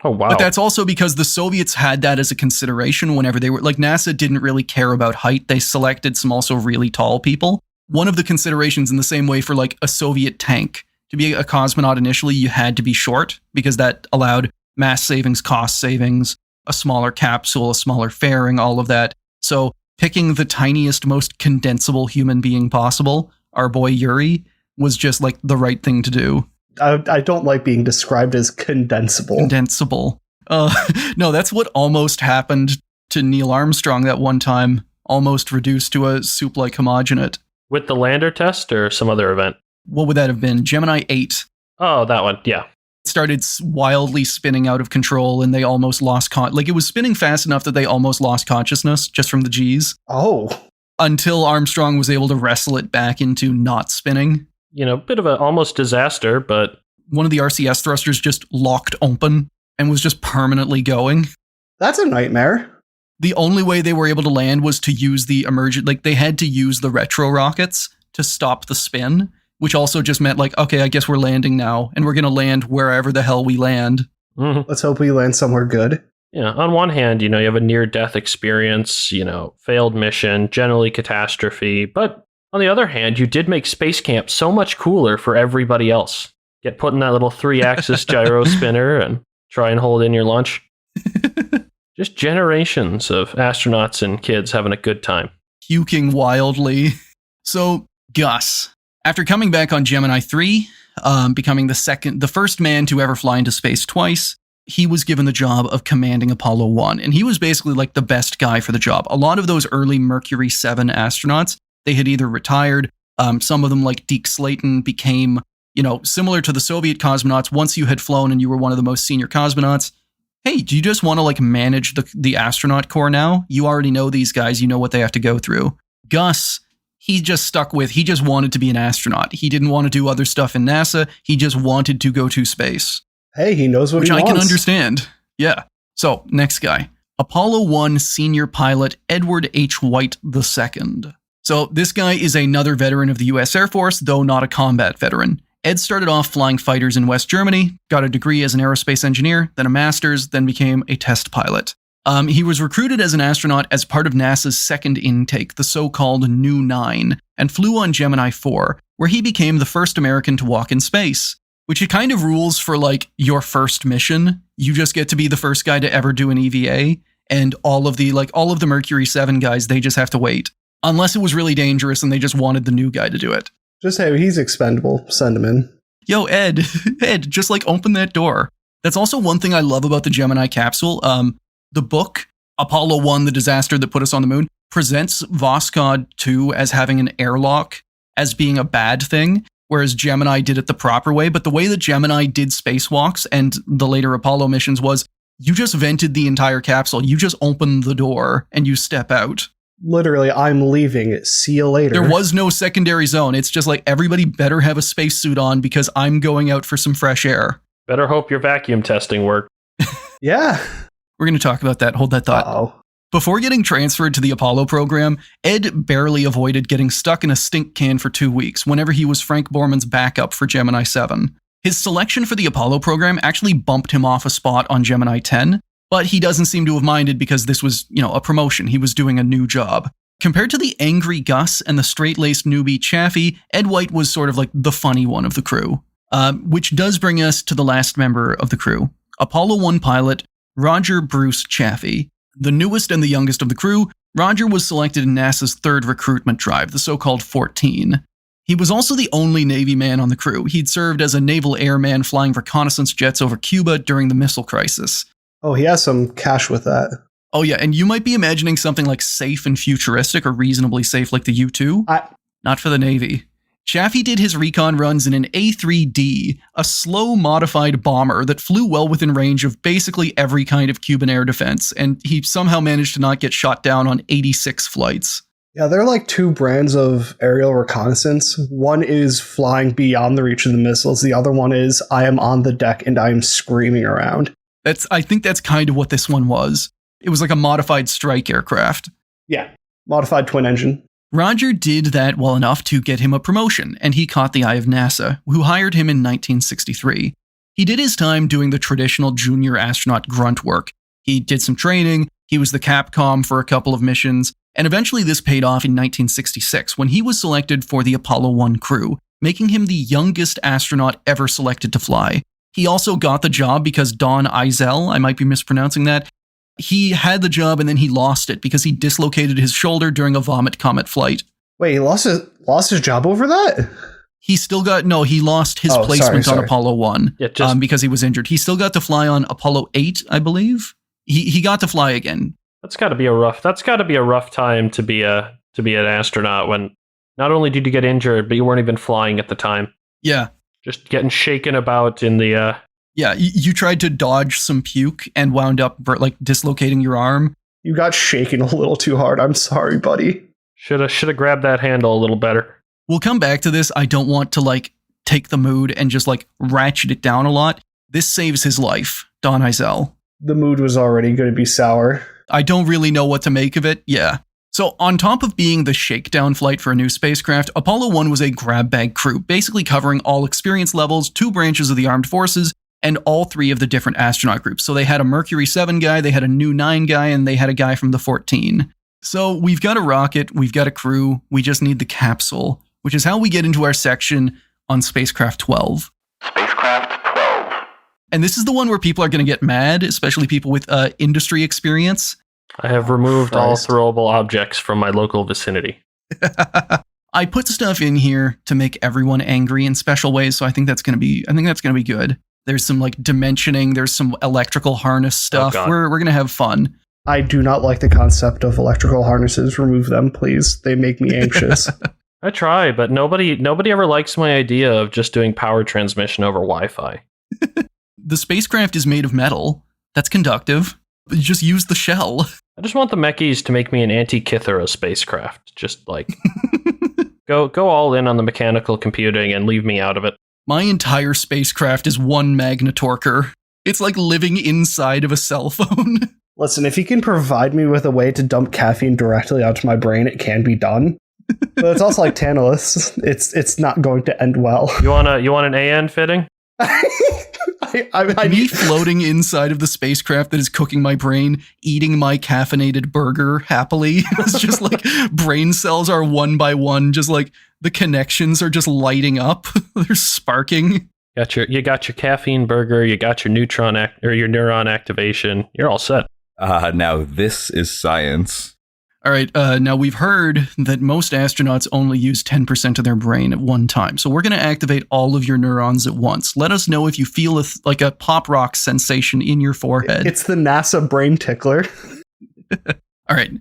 Oh, wow. But that's also because the Soviets had that as a consideration whenever they were, like, NASA didn't really care about height. They selected some also really tall people. One of the considerations, in the same way for like a Soviet tank, to be a cosmonaut initially, you had to be short because that allowed mass savings, cost savings, a smaller capsule, a smaller fairing, all of that. So picking the tiniest, most condensable human being possible, our boy Yuri, was just like the right thing to do. I don't like being described as condensable. Condensable. No, that's what almost happened to Neil Armstrong that one time, almost reduced to a soup-like homogenate. With the lander test or some other event? What would that have been? Gemini 8. Oh, that one. Yeah. It started wildly spinning out of control and they almost lost like it was spinning fast enough that they almost lost consciousness just from the G's. Oh, Until Armstrong was able to wrestle it back into not spinning. You know, bit of an almost disaster, but One of the RCS thrusters just locked open and was just permanently going. that's a nightmare. The only way they were able to land was to use the emergent, like they had to use the retro rockets to stop the spin, which also just meant like, okay, I guess we're landing now and we're going to land wherever the hell we land. Let's hope we land somewhere good. yeah, on one hand, you know, you have a near-death experience, you know, failed mission, generally catastrophe, but on the other hand, you did make space camp so much cooler for everybody else. Get put in that little 3-axis gyro spinner and try and hold in your lunch. Just generations of astronauts and kids having a good time. Puking wildly. So, Gus, after coming back on Gemini 3, becoming the first man to ever fly into space twice, he was given the job of commanding Apollo 1. And he was basically like the best guy for the job. A lot of those early Mercury 7 astronauts, they had either retired, some of them like Deke Slayton became, you know, similar to the Soviet cosmonauts. Once you had flown and you were one of the most senior cosmonauts, hey, do you just want to like manage the astronaut corps now? You already know these guys, you know what they have to go through. Gus, he just wanted to be an astronaut. He didn't want to do other stuff in NASA. He just wanted to go to space. Hey, he knows what Which he wants. I can understand. Yeah. So, next guy. Apollo 1 senior pilot Edward H. White II. So, this guy is another veteran of the U.S. Air Force, though not a combat veteran. Ed started off flying fighters in West Germany, got a degree as an aerospace engineer, then a master's, then became a test pilot. He was recruited as an astronaut as part of NASA's second intake, the so-called New 9, and flew on Gemini 4, where he became the first American to walk in space. Which it kind of rules for like your first mission. You just get to be the first guy to ever do an EVA, and all of the Mercury 7 guys, they just have to wait. Unless it was really dangerous and they just wanted the new guy to do it. Just hey, he's expendable. Send him in. Yo, Ed, just like open that door. That's also one thing I love about the Gemini capsule. The book, Apollo 1, The Disaster That Put Us on the Moon, presents Voskhod 2 as having an airlock, as being a bad thing, whereas Gemini did it the proper way. But the way that Gemini did spacewalks and the later Apollo missions was, you just vented the entire capsule. You just open the door and you step out. Literally, I'm leaving. See you later. There was no secondary zone. It's just like, everybody better have a spacesuit on because I'm going out for some fresh air. Better hope your vacuum testing worked. Yeah. We're going to talk about that. Hold that thought. Uh-oh. Before getting transferred to the Apollo program, Ed barely avoided getting stuck in a stink can for 2 weeks whenever he was Frank Borman's backup for Gemini 7. His selection for the Apollo program actually bumped him off a spot on Gemini 10, but he doesn't seem to have minded because this was, a promotion. He was doing a new job. Compared to the angry Gus and the straight-laced newbie Chaffee, Ed White was sort of like the funny one of the crew. Which does bring us to the last member of the crew, Apollo 1 pilot Roger Bruce Chaffee. The newest and the youngest of the crew, Roger was selected in NASA's third recruitment drive, the so-called 14. He was also the only Navy man on the crew. He'd served as a naval airman flying reconnaissance jets over Cuba during the missile crisis. Oh, he has some cash with that. Oh yeah, and you might be imagining something like safe and futuristic or reasonably safe like the U-2. Not for the Navy. Chaffee did his recon runs in an A-3D, a slow modified bomber that flew well within range of basically every kind of Cuban air defense, and he somehow managed to not get shot down on 86 flights. Yeah, there are like two brands of aerial reconnaissance. One is flying beyond the reach of the missiles. The other one is I am on the deck and I am screaming around. I think that's kind of what this one was. It was like a modified strike aircraft. Yeah, modified twin engine. Roger did that well enough to get him a promotion, and he caught the eye of NASA, who hired him in 1963. He did his time doing the traditional junior astronaut grunt work. He did some training, he was the Capcom for a couple of missions, and eventually this paid off in 1966 when he was selected for the Apollo 1 crew, making him the youngest astronaut ever selected to fly. He also got the job because Don Eisel, I might be mispronouncing that, he had the job and then he lost it because he dislocated his shoulder during a Vomit Comet flight. Wait, he lost his job over that? He lost his placement on Apollo 1 because he was injured. He still got to fly on Apollo 8, I believe. He got to fly again. That's got to be a rough time to be an astronaut when not only did you get injured, but you weren't even flying at the time. Yeah. Just getting shaken about in the Yeah, you tried to dodge some puke and wound up dislocating your arm. You got shaken a little too hard. I'm sorry, buddy. Should have grabbed that handle a little better. We'll come back to this. I don't want to take the mood and just ratchet it down a lot. This saves his life, Don Eisel. The mood was already going to be sour. I don't really know what to make of it. Yeah. So on top of being the shakedown flight for a new spacecraft, Apollo 1 was a grab bag crew, basically covering all experience levels, 2 branches of the armed forces, and all 3 of the different astronaut groups. So they had a Mercury 7 guy, they had a Nu 9 guy, and they had a guy from the 14. So we've got a rocket, we've got a crew, we just need the capsule, which is how we get into our section on Spacecraft 12. Spacecraft 12. And this is the one where people are going to get mad, especially people with industry experience. I have removed all throwable objects from my local vicinity. I put stuff in here to make everyone angry in special ways, so I think that's going to be good. There's some dimensioning, there's some electrical harness stuff. We're going to have fun. I do not like the concept of electrical harnesses. Remove them, please. They make me anxious. I try, but nobody ever likes my idea of just doing power transmission over Wi-Fi. The spacecraft is made of metal. That's conductive. You just use the shell. I just want the Mechis to make me an Antikythera spacecraft. Just go all in on the mechanical computing and leave me out of it. My entire spacecraft is one magnetorquer. It's like living inside of a cell phone. Listen, if you can provide me with a way to dump caffeine directly onto my brain, it can be done. But it's also like Tantalus. It's not going to end well. You want an AN fitting? I Me floating inside of the spacecraft that is cooking my brain, eating my caffeinated burger happily. It's just brain cells are one by one, just the connections are just lighting up. They're sparking. You got your caffeine burger, you got your your neuron activation. You're all set. Now this is science. All right, now we've heard that most astronauts only use 10% of their brain at one time. So we're going to activate all of your neurons at once. Let us know if you feel a pop rock sensation in your forehead. It's the NASA brain tickler. All right.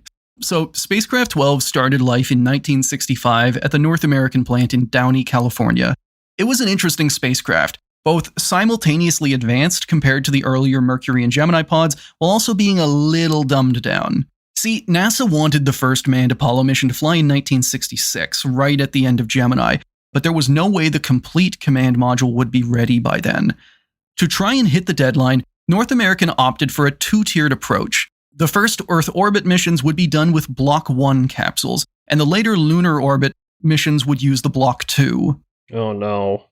So Spacecraft 12 started life in 1965 at the North American plant in Downey, California. It was an interesting spacecraft, both simultaneously advanced compared to the earlier Mercury and Gemini pods, while also being a little dumbed down. See, NASA wanted the first manned Apollo mission to fly in 1966, right at the end of Gemini, but there was no way the complete command module would be ready by then. To try and hit the deadline, North American opted for a 2-tiered approach. The first Earth orbit missions would be done with Block 1 capsules, and the later lunar orbit missions would use the Block 2. Oh no.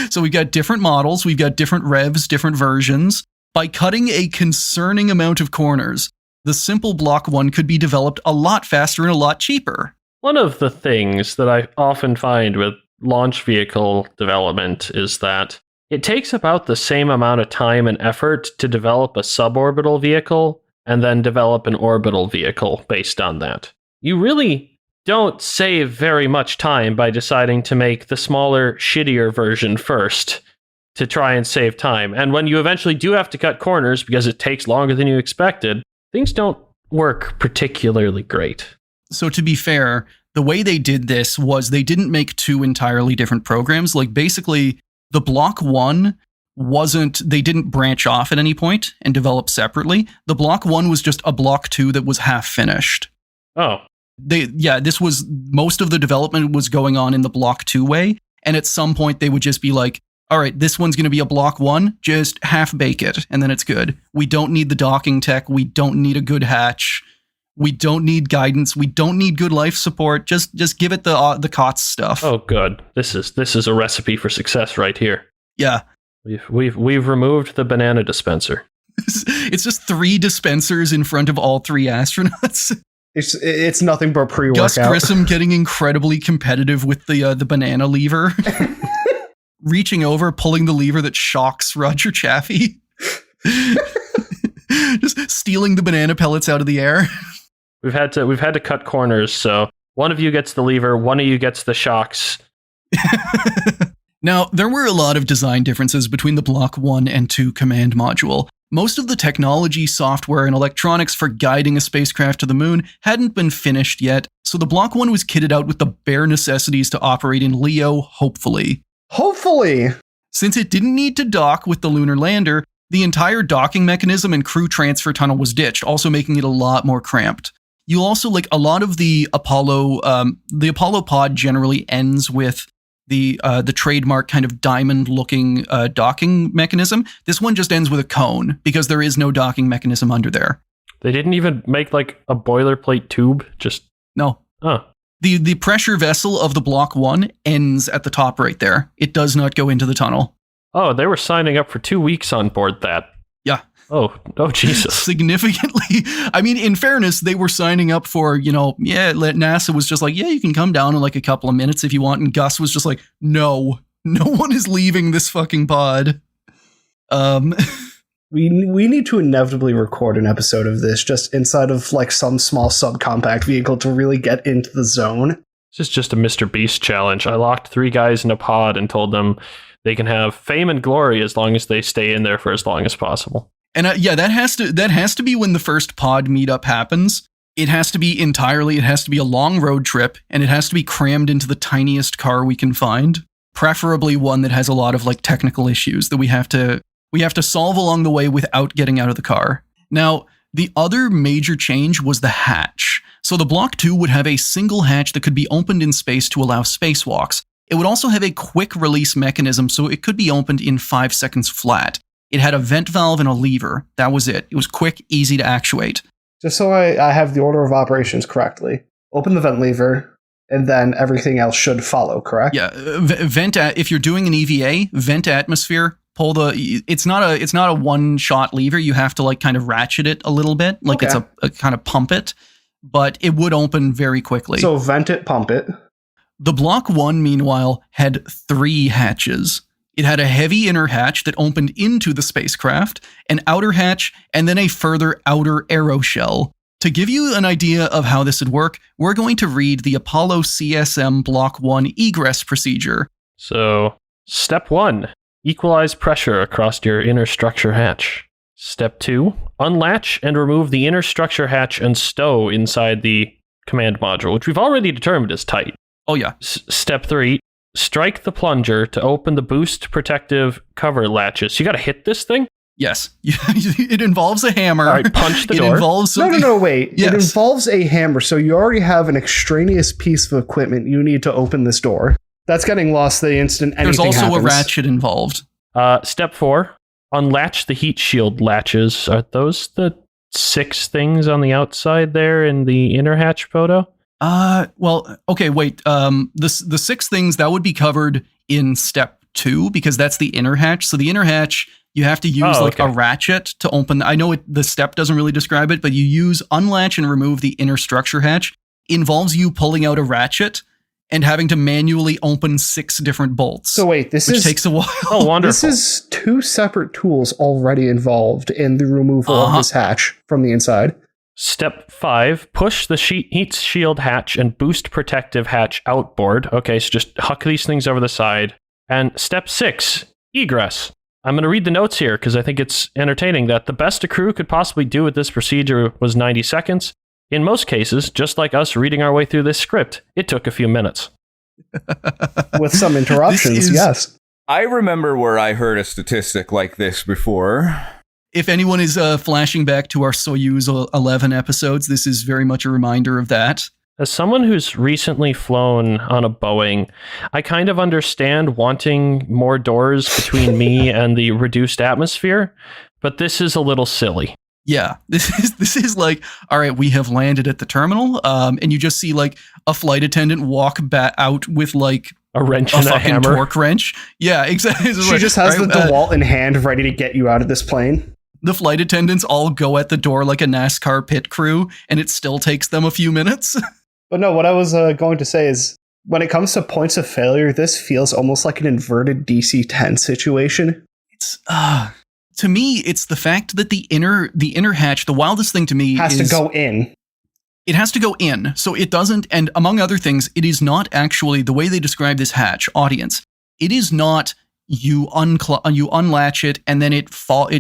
So we've got different models, we've got different revs, different versions. By cutting a concerning amount of corners, the simple Block 1 could be developed a lot faster and a lot cheaper. One of the things that I often find with launch vehicle development is that it takes about the same amount of time and effort to develop a suborbital vehicle and then develop an orbital vehicle based on that. You really don't save very much time by deciding to make the smaller, shittier version first to try and save time. And when you eventually do have to cut corners because it takes longer than you expected, things don't work particularly great. So to be fair, The way they did this was they didn't make two entirely different programs. Like basically the Block 1 they didn't branch off at any point and develop separately. The Block 1 was just a Block 2 that was half finished. Oh. This was most of the development was going on in the Block 2 way. And at some point they would just be like, all right, this one's going to be a Block 1, just half bake it, and then it's good. We don't need the docking tech. We don't need a good hatch. We don't need guidance. We don't need good life support. Just give it the COTS stuff. Oh, good. This is a recipe for success right here. Yeah. We've removed the banana dispenser. It's just 3 dispensers in front of all 3 astronauts. It's nothing but pre-workout. Gus Grissom getting incredibly competitive with the banana lever. Reaching over, pulling the lever that shocks Roger Chaffee. Just stealing the banana pellets out of the air. We've had to cut corners, so one of you gets the lever, one of you gets the shocks. Now, there were a lot of design differences between the Block 1 and 2 command module. Most of the technology, software, and electronics for guiding a spacecraft to the moon hadn't been finished yet, so the Block 1 was kitted out with the bare necessities to operate in LEO, hopefully. Hopefully! Since it didn't need to dock with the lunar lander, the entire docking mechanism and crew transfer tunnel was ditched, also making it a lot more cramped. You also, like, a lot of the Apollo pod generally ends with the trademark kind of diamond-looking docking mechanism. This one just ends with a cone, because there is no docking mechanism under there. They didn't even make, like, a boilerplate tube? Just... No. Oh. The pressure vessel of the Block 1 ends at the top right there. It does not go into the tunnel. Oh, they were signing up for 2 weeks on board that. Yeah. Oh, Jesus. Significantly. I mean, in fairness, they were signing up for, NASA was just like, yeah, you can come down in like a couple of minutes if you want. And Gus was just like, no one is leaving this fucking pod. We need to inevitably record an episode of this just inside of like some small subcompact vehicle to really get into the zone. This is just a Mr. Beast challenge. I locked 3 guys in a pod and told them they can have fame and glory as long as they stay in there for as long as possible. And that has to be when the first pod meetup happens. It has to be a long road trip, and it has to be crammed into the tiniest car we can find. Preferably one that has a lot of like technical issues that we have to solve along the way without getting out of the car. Now, the other major change was the hatch. So the Block 2 would have a single hatch that could be opened in space to allow spacewalks. It would also have a quick release mechanism, so it could be opened in 5 seconds flat. It had a vent valve and a lever. That was it. It was quick, easy to actuate. Just so I have the order of operations correctly. Open the vent lever, and then everything else should follow, correct? Yeah, if you're doing an EVA, vent atmosphere, pull it's not a one-shot lever. You have to like kind of ratchet it a little bit, like it's a kind of pump it, but it would open very quickly. So vent it, pump it. The Block 1, meanwhile, had 3 hatches. It had a heavy inner hatch that opened into the spacecraft, an outer hatch, and then a further outer aeroshell. To give you an idea of how this would work, we're going to read the Apollo CSM Block 1 egress procedure. So, step 1, equalize pressure across your inner structure hatch. Step 2, unlatch and remove the inner structure hatch and stow inside the command module, which we've already determined is tight. Oh yeah. Step 3, strike the plunger to open the boost protective cover latches. You got to hit this thing? Yes. It involves a hammer. All right, punch the door. It involves No, wait. Yes. It involves a hammer, so you already have an extraneous piece of equipment you need to open this door. That's getting lost the instant anything happens. There's also happens. a ratchet involved. Step 4, unlatch the heat shield latches. Are those the 6 things on the outside there in the inner hatch photo? Well, okay, wait. The 6 things that would be covered in step 2 because that's the inner hatch. So the inner hatch, you have to use a ratchet to open. I know the step doesn't really describe it, but you use unlatch and remove the inner structure hatch. Involves you pulling out a ratchet and having to manually open 6 different bolts. So wait, which takes a while. Oh, wonderful. This is 2 separate tools already involved in the removal of this hatch from the inside. Step 5, push the heat shield hatch and boost protective hatch outboard. Okay, so just huck these things over the side. And step 6, egress. I'm going to read the notes here because I think it's entertaining that the best a crew could possibly do with this procedure was 90 seconds. In most cases, just like us reading our way through this script, it took a few minutes. With some interruptions, yes. I remember where I heard a statistic like this before. If anyone is flashing back to our Soyuz 11 episodes, this is very much a reminder of that. As someone who's recently flown on a Boeing, I kind of understand wanting more doors between me and the reduced atmosphere, but this is a little silly. Yeah, this is like, all right, we have landed at the terminal, and you just see like a flight attendant walk out with like a wrench a and a fucking hammer. torque wrench. Yeah, exactly. She just has the DeWalt in hand, ready to get you out of this plane. The flight attendants all go at the door like a NASCAR pit crew, and it still takes them a few minutes. But no, what I was going to say is, when it comes to points of failure, this feels almost like an inverted DC-10 situation. It's to me, it's the fact that the inner hatch, the wildest thing to me has to go in. It has to go in, so it doesn't. And among other things, it is not actually the way they describe this hatch. Audience, it is not. You unlatch it and then it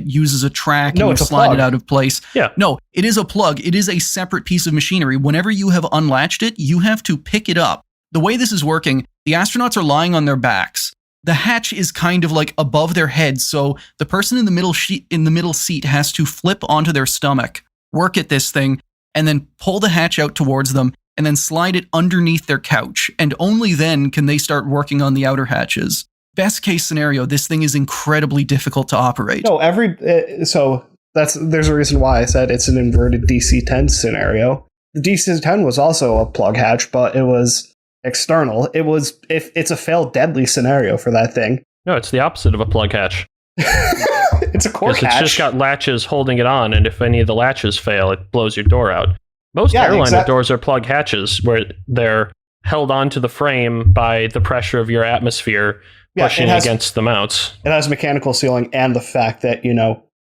uses a track and you slide it out of place. Yeah. No, it is a plug. It is a separate piece of machinery. Whenever you have unlatched it, you have to pick it up. The way this is working, the astronauts are lying on their backs. The hatch is kind of like above their heads, so the person in the middle seat has to flip onto their stomach, work at this thing, and then pull the hatch out towards them and then slide it underneath their couch. And only then can they start working on the outer hatches. Best case scenario, this thing is incredibly difficult to operate. No, there's a reason why I said it's an inverted DC-10 scenario. The DC-10 was also a plug hatch, but it was external. It's a fail deadly scenario for that thing. No, it's the opposite of a plug hatch. It's a cork hatch. It's just got latches holding it on, and if any of the latches fail, it blows your door out. Most airliner doors are plug hatches, where they're held onto the frame by the pressure of your atmosphere pushing against the mounts. It has mechanical sealing and the fact that,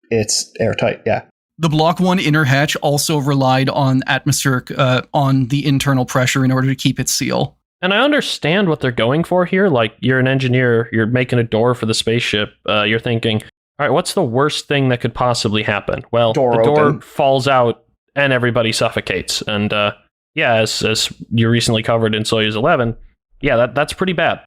it's airtight, yeah. The Block 1 inner hatch also relied on atmospheric, on the internal pressure in order to keep its seal. And I understand what they're going for here. Like, you're an engineer, you're making a door for the spaceship, you're thinking, all right, what's the worst thing that could possibly happen? Well, the door falls out and everybody suffocates. And as you recently covered in Soyuz 11, that's pretty bad.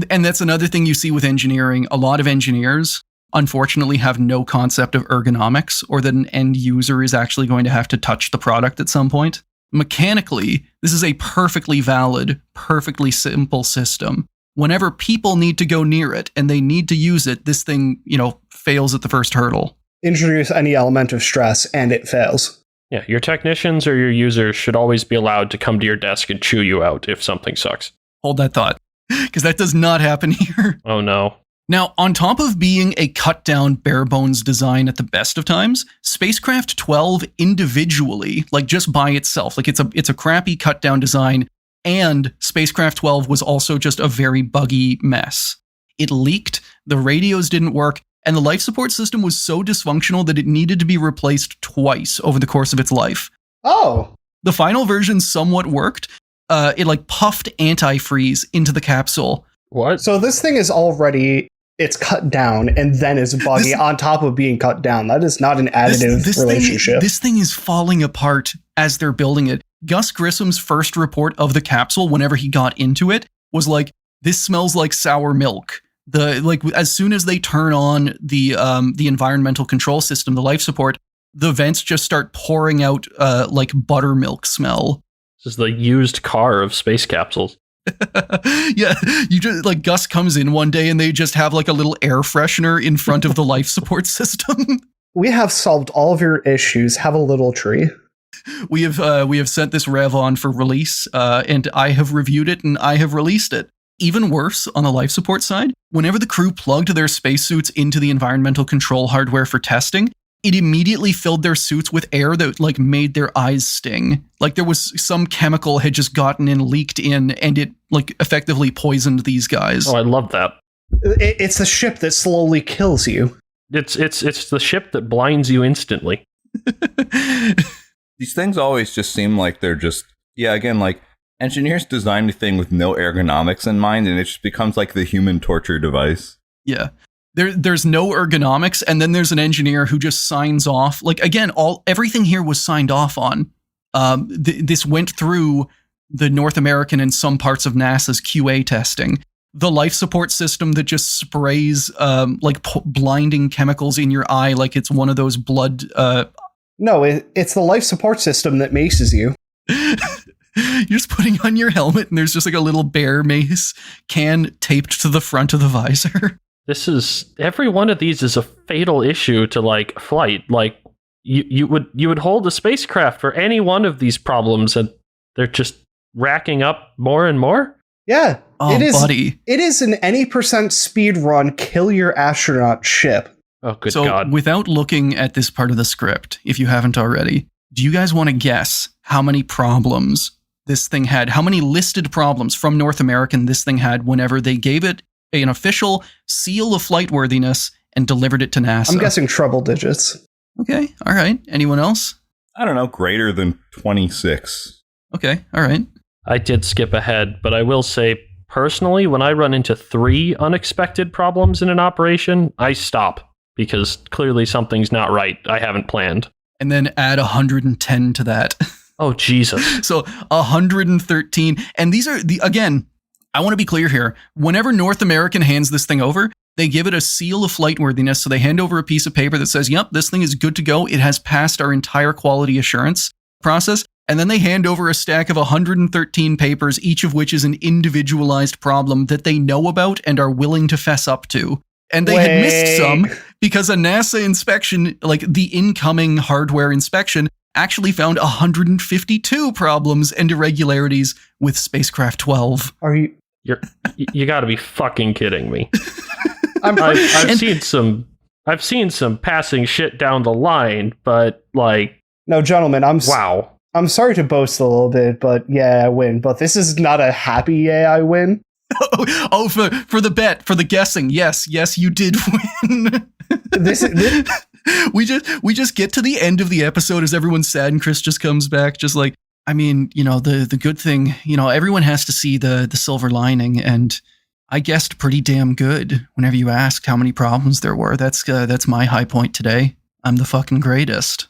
And that's another thing you see with engineering. A lot of engineers, unfortunately, have no concept of ergonomics or that an end user is actually going to have to touch the product at some point. Mechanically, this is a perfectly valid, perfectly simple system. Whenever people need to go near it and they need to use it, this thing, fails at the first hurdle. Introduce any element of stress and it fails. Yeah, your technicians or your users should always be allowed to come to your desk and chew you out if something sucks. Hold that thought. Because that does not happen here. Oh, no. Now, on top of being a cut-down, bare-bones design at the best of times, Spacecraft 12 individually, like just by itself, like it's a crappy cut-down design, and Spacecraft 12 was also just a very buggy mess. It leaked, the radios didn't work, and the life support system was so dysfunctional that it needed to be replaced twice over the course of its life. Oh. The final version somewhat worked. It puffed antifreeze into the capsule. What? So this thing is it's cut down and then it's buggy on top of being cut down. That is not an additive relationship. This thing is falling apart as they're building it. Gus Grissom's first report of the capsule, whenever he got into it, was like, this smells like sour milk. As soon as they turn on the environmental control system, the life support, the vents just start pouring out buttermilk smell. This is the used car of space capsules. Yeah, you just Gus comes in one day and they just have a little air freshener in front of the life support system. We have solved all of your issues. Have a little tree. We have sent this rev on for release, and I have reviewed it and I have released it. Even worse, on the life support side, whenever the crew plugged their spacesuits into the environmental control hardware for testing, it immediately filled their suits with air that made their eyes sting. There was some chemical had just gotten in, leaked in, and it effectively poisoned these guys. Oh, I love that. It's the ship that slowly kills you. It's the ship that blinds you instantly. These things always just seem like they're just, engineers designed a thing with no ergonomics in mind, and it just becomes the human torture device. Yeah. There's no ergonomics, and then there's an engineer who just signs off. Everything here was signed off on. This went through the North American and some parts of NASA's QA testing. The life support system that just sprays blinding chemicals in your eye like it's one of those blood... No, it's the life support system that maces you. You're just putting on your helmet and there's just like a little bear mace can taped to the front of the visor. Every one of these is a fatal issue to like flight. Like you would hold a spacecraft for any one of these problems and they're just racking up more and more. Yeah. Oh, buddy. It is an any percent speed run, kill your astronaut ship. Oh, good so, God. Without looking at this part of the script, if you haven't already, do you guys want to guess how many problems this thing had? How many listed problems from North American this thing had whenever they gave it an official seal of flightworthiness and delivered it to NASA? I'm guessing treble digits. Okay, all right. Anyone else? I don't know, greater than 26. Okay, all right. I did skip ahead, but I will say, personally, when I run into 3 unexpected problems in an operation, I stop because clearly something's not right. I haven't planned. And then add 110 to that. Oh, Jesus. So 113. And these are again, I want to be clear here. Whenever North American hands this thing over, they give it a seal of flightworthiness. So they hand over a piece of paper that says, yep, this thing is good to go. It has passed our entire quality assurance process. And then they hand over a stack of 113 papers, each of which is an individualized problem that they know about and are willing to fess up to. And they had missed some because a NASA inspection, like the incoming hardware inspection, actually found 152 problems and irregularities with spacecraft 12. Are you? You got to be fucking kidding me. I've seen some passing shit down the line, but like, no, gentlemen, wow. I'm sorry to boast a little bit, but yeah, I win. But this is not a happy yeah, I win. Oh, for the bet, for the guessing. Yes, you did win. We just get to the end of the episode as everyone's sad and Chris just comes back just like, I mean, the good thing, everyone has to see the silver lining, and I guessed pretty damn good whenever you asked how many problems there were. That's my high point today. I'm the fucking greatest.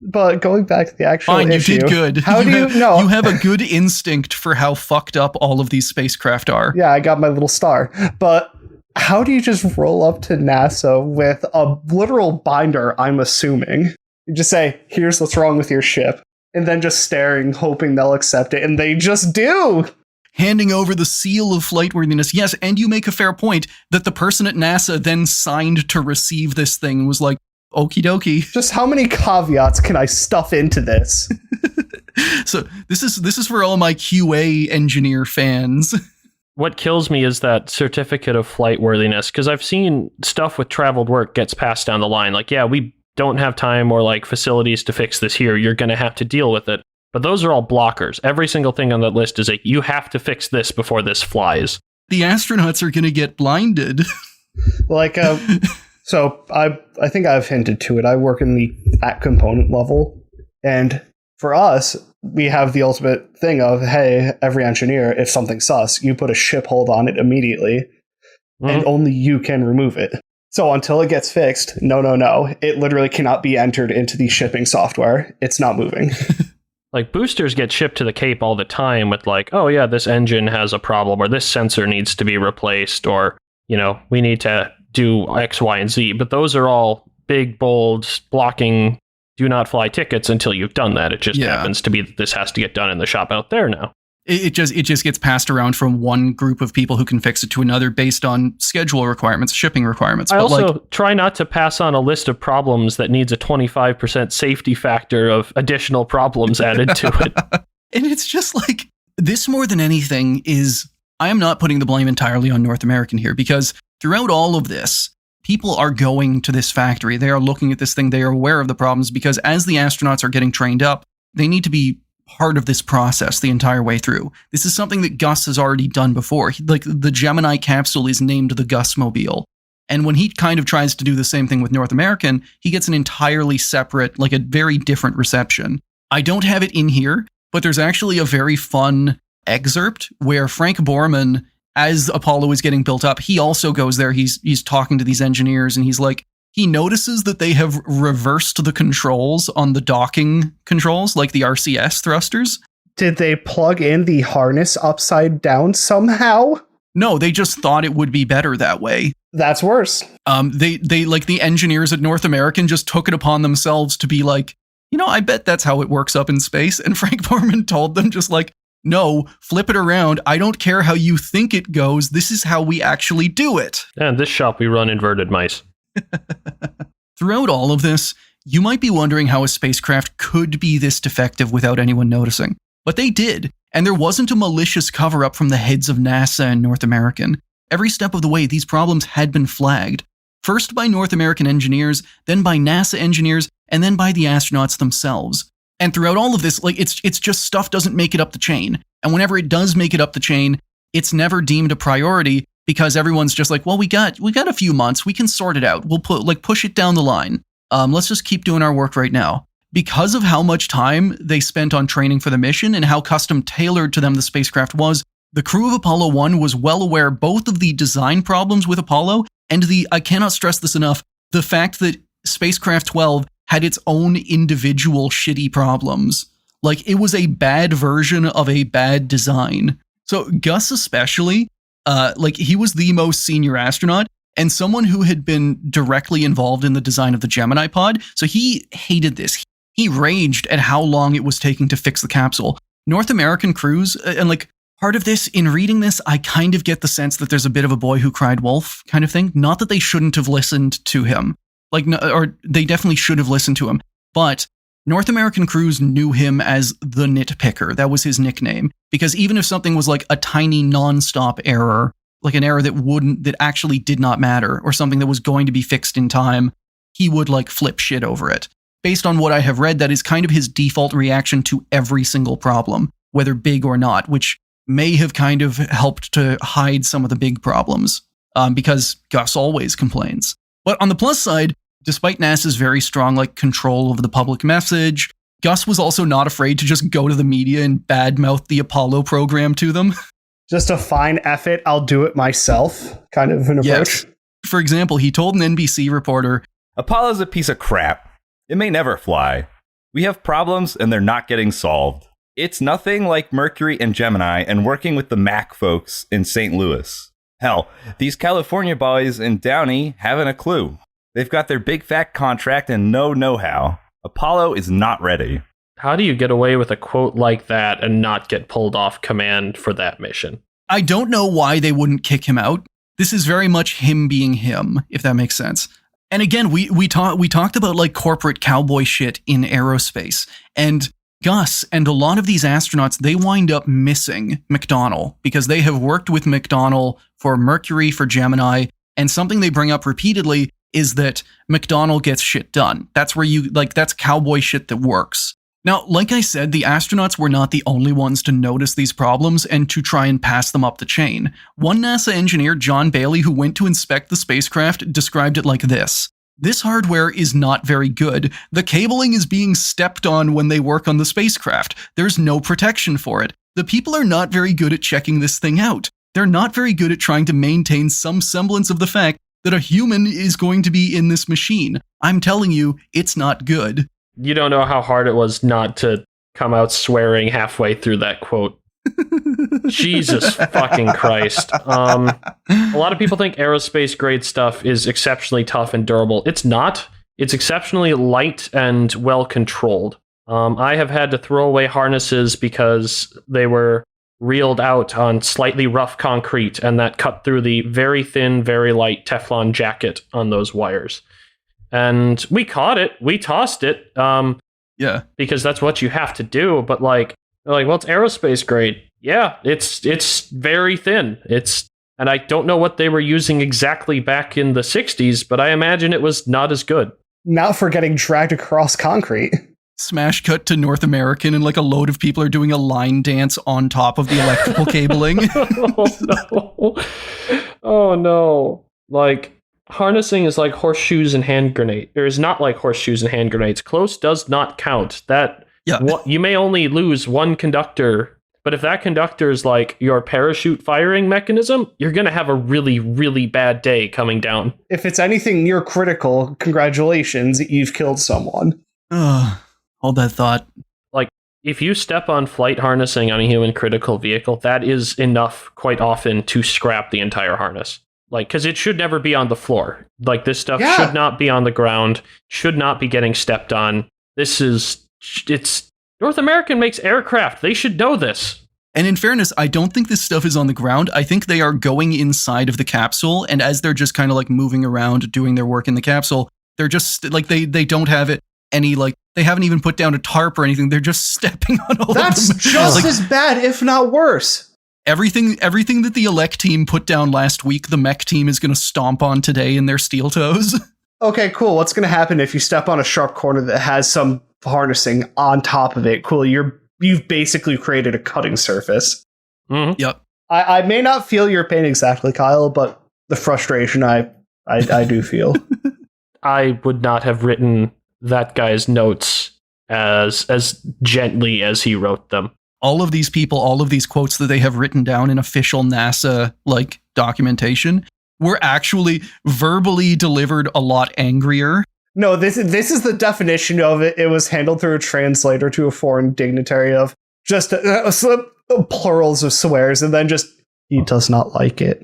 But going back to the actual issue, you did good. How do you know? You have a good instinct for how fucked up all of these spacecraft are. Yeah, I got my little star. But how do you just roll up to NASA with a literal binder, I'm assuming? You just say, here's what's wrong with your ship. And then just staring, hoping they'll accept it. And they just do. Handing over the seal of flightworthiness. Yes, and you make a fair point that the person at NASA then signed to receive this thing and was like, okie dokie. Just how many caveats can I stuff into this? So this is for all my QA engineer fans. What kills me is that certificate of flight worthiness, because I've seen stuff with traveled work gets passed down the line. Like, yeah, we don't have time or like facilities to fix this here. You're going to have to deal with it. But those are all blockers. Every single thing on that list is like, you have to fix this before this flies. The astronauts are going to get blinded. Like, so I think I've hinted to it. I work in the at component level. And for us, we have the ultimate thing of, hey, every engineer, if something's sus, you put a ship hold on it immediately. And only you can remove it. So until it gets fixed, no. It literally cannot be entered into the shipping software. It's not moving. Like boosters get shipped to the Cape all the time with like, oh yeah, this engine has a problem, or this sensor needs to be replaced, or, we need to do X, Y, and Z. But those are all big, bold, blocking, do not fly tickets until you've done that. It just happens to be that this has to get done in the shop out there now. It just gets passed around from one group of people who can fix it to another based on schedule requirements, shipping requirements. I also try not to pass on a list of problems that needs a 25% safety factor of additional problems added to it. And it's just like, this more than anything is, I am not putting the blame entirely on North American here, because throughout all of this, people are going to this factory. They are looking at this thing. They are aware of the problems, because as the astronauts are getting trained up, they need to be part of this process the entire way through. This is something that Gus has already done before. Like, the Gemini capsule is named the Gus-mobile. And when he kind of tries to do the same thing with North American, he gets an entirely separate, like a very different reception. I don't have it in here, but there's actually a very fun excerpt where Frank Borman, as Apollo is getting built up, he also goes there. He's talking to these engineers and he's like, he notices that they have reversed the controls on the docking controls, like the RCS thrusters. Did they plug in the harness upside down somehow? No, they just thought it would be better that way. That's worse. They like the engineers at North American just took it upon themselves to be like, I bet that's how it works up in space. And Frank Borman told them just like, no, flip it around. I don't care how you think it goes. This is how we actually do it. And this shop, we run inverted mice. Throughout all of this, you might be wondering how a spacecraft could be this defective without anyone noticing. But they did, and there wasn't a malicious cover-up from the heads of NASA and North American. Every step of the way, these problems had been flagged. First by North American engineers, then by NASA engineers, and then by the astronauts themselves. And throughout all of this, like it's just stuff doesn't make it up the chain. And whenever it does make it up the chain, it's never deemed a priority because everyone's just like, well, we got a few months, we can sort it out. We'll push it down the line. Let's just keep doing our work right now. Because of how much time they spent on training for the mission and how custom tailored to them the spacecraft was, the crew of Apollo 1 was well aware both of the design problems with Apollo and I cannot stress this enough, the fact that Spacecraft 12 had its own individual shitty problems. Like, it was a bad version of a bad design. So Gus especially, he was the most senior astronaut and someone who had been directly involved in the design of the Gemini pod, so he hated this. He raged at how long it was taking to fix the capsule. North American crews, and part of this, in reading this, I kind of get the sense that there's a bit of a boy who cried wolf kind of thing. Not that they shouldn't have listened to him. Or they definitely should have listened to him. But North American crews knew him as the nitpicker. That was his nickname. Because even if something was like a tiny non-stop error, like an error that actually did not matter, or something that was going to be fixed in time, he would flip shit over it. Based on what I have read, that is kind of his default reaction to every single problem, whether big or not, which may have kind of helped to hide some of the big problems, because Gus always complains. But on the plus side, despite NASA's very strong control over the public message, Gus was also not afraid to just go to the media and badmouth the Apollo program to them. Just a fine F it, I'll do it myself kind of an approach. Yes. For example, he told an NBC reporter, Apollo's a piece of crap. It may never fly. We have problems and they're not getting solved. It's nothing like Mercury and Gemini and working with the Mac folks in St. Louis. Hell, these California boys in Downey haven't a clue. They've got their big fat contract and no know-how. Apollo is not ready. How do you get away with a quote like that and not get pulled off command for that mission? I don't know why they wouldn't kick him out. This is very much him being him, if that makes sense. And again, we talked about corporate cowboy shit in aerospace, and Gus and a lot of these astronauts, they wind up missing McDonnell because they have worked with McDonnell for Mercury, for Gemini, and something they bring up repeatedly is that McDonnell gets shit done. That's where that's cowboy shit that works. Now, like I said, the astronauts were not the only ones to notice these problems and to try and pass them up the chain. One NASA engineer, John Bailey, who went to inspect the spacecraft, described it like this. This hardware is not very good. The cabling is being stepped on when they work on the spacecraft. There's no protection for it. The people are not very good at checking this thing out. They're not very good at trying to maintain some semblance of the fact that a human is going to be in this machine. I'm telling you, it's not good. You don't know how hard it was not to come out swearing halfway through that quote. Jesus fucking Christ. A lot of people think aerospace grade stuff is exceptionally tough and durable. It's not. It's exceptionally light and well controlled. I have had to throw away harnesses because they were reeled out on slightly rough concrete, and that cut through the very thin, very light Teflon jacket on those wires. And we caught it. We tossed it. Yeah. Because that's what you have to do. But they're like, well, it's aerospace grade. Yeah, it's very thin. And I don't know what they were using exactly back in the 60s, but I imagine it was not as good. Not for getting dragged across concrete. Smash cut to North American and a load of people are doing a line dance on top of the electrical cabling. Oh, no. Oh, no. Harnessing is like horseshoes and hand grenade. It is not like horseshoes and hand grenades. Close does not count. You may only lose one conductor But if that conductor is like your parachute firing mechanism, you're going to have a really, really bad day coming down. If it's anything near critical, congratulations, you've killed someone. Hold that thought. Like, if you step on flight harnessing on a human critical vehicle, that is enough quite often to scrap the entire harness. Like, because it should never be on the floor. Like, this stuff should not be on the ground, should not be getting stepped on. North American makes aircraft. They should know this. And in fairness, I don't think this stuff is on the ground. I think they are going inside of the capsule, and as they're just kind of like moving around, doing their work in the capsule, they're just like, they don't have it any, like, they haven't even put down a tarp or anything. They're just stepping on all That's of them. just Like, as bad, if not worse. everything that the elect team put down last week, the mech team is going to stomp on today in their steel toes. Okay, cool. What's going to happen if you step on a sharp corner that has some harnessing on top of it? Cool, you've basically created a cutting surface. Mm-hmm. Yep. I may not feel your pain exactly, Kyle, but the frustration I do feel. I would not have written that guy's notes as gently as he wrote them. All of these people, all of these quotes that they have written down in official NASA like documentation were actually verbally delivered a lot angrier. No, this is the definition of it. It was handled through a translator to a foreign dignitary of just plurals of swears, and then just, he does not like it.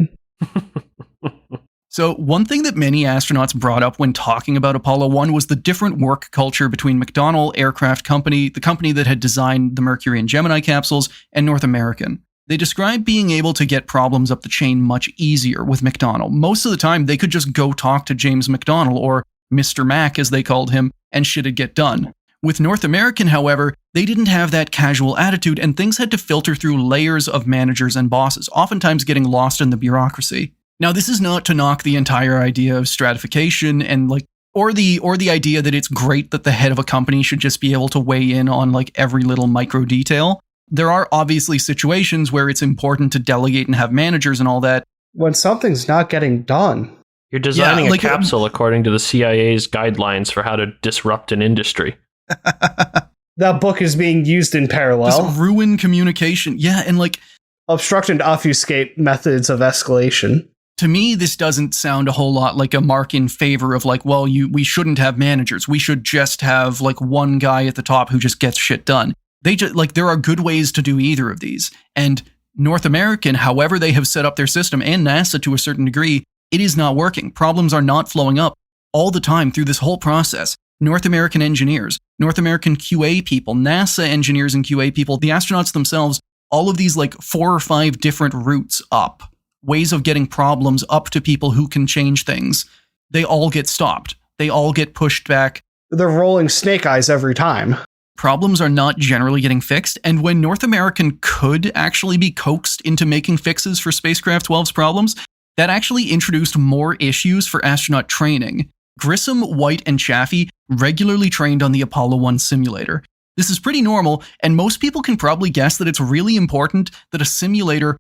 So one thing that many astronauts brought up when talking about Apollo 1 was the different work culture between McDonnell Aircraft Company, the company that had designed the Mercury and Gemini capsules, and North American. They described being able to get problems up the chain much easier with McDonnell. Most of the time, they could just go talk to James McDonnell, or Mr. Mac as they called him, and shit'd get done. With North American, however, they didn't have that casual attitude, and things had to filter through layers of managers and bosses, oftentimes getting lost in the bureaucracy. Now, this is not to knock the entire idea of stratification and or the idea that it's great that the head of a company should just be able to weigh in on like every little micro detail. There are obviously situations where it's important to delegate and have managers and all that. When something's not getting done. You're designing a capsule according to the CIA's guidelines for how to disrupt an industry. That book is being used in parallel. Just ruin communication. Yeah, and like obstruct and obfuscate methods of escalation. To me, this doesn't sound a whole lot like a mark in favor of like, well, we shouldn't have managers. We should just have like one guy at the top who just gets shit done. They just like, there are good ways to do either of these. And North American, however they have set up their system, and NASA to a certain degree, it is not working. Problems are not flowing up all the time through this whole process. North American engineers, North American QA people, NASA engineers and QA people, the astronauts themselves, all of these like 4 or 5 different routes up. Ways of getting problems up to people who can change things. They all get stopped. They all get pushed back. They're rolling snake eyes every time. Problems are not generally getting fixed, and when North American could actually be coaxed into making fixes for Spacecraft 12's problems, that actually introduced more issues for astronaut training. Grissom, White, and Chaffee regularly trained on the Apollo 1 simulator. This is pretty normal, and most people can probably guess that it's really important that a simulator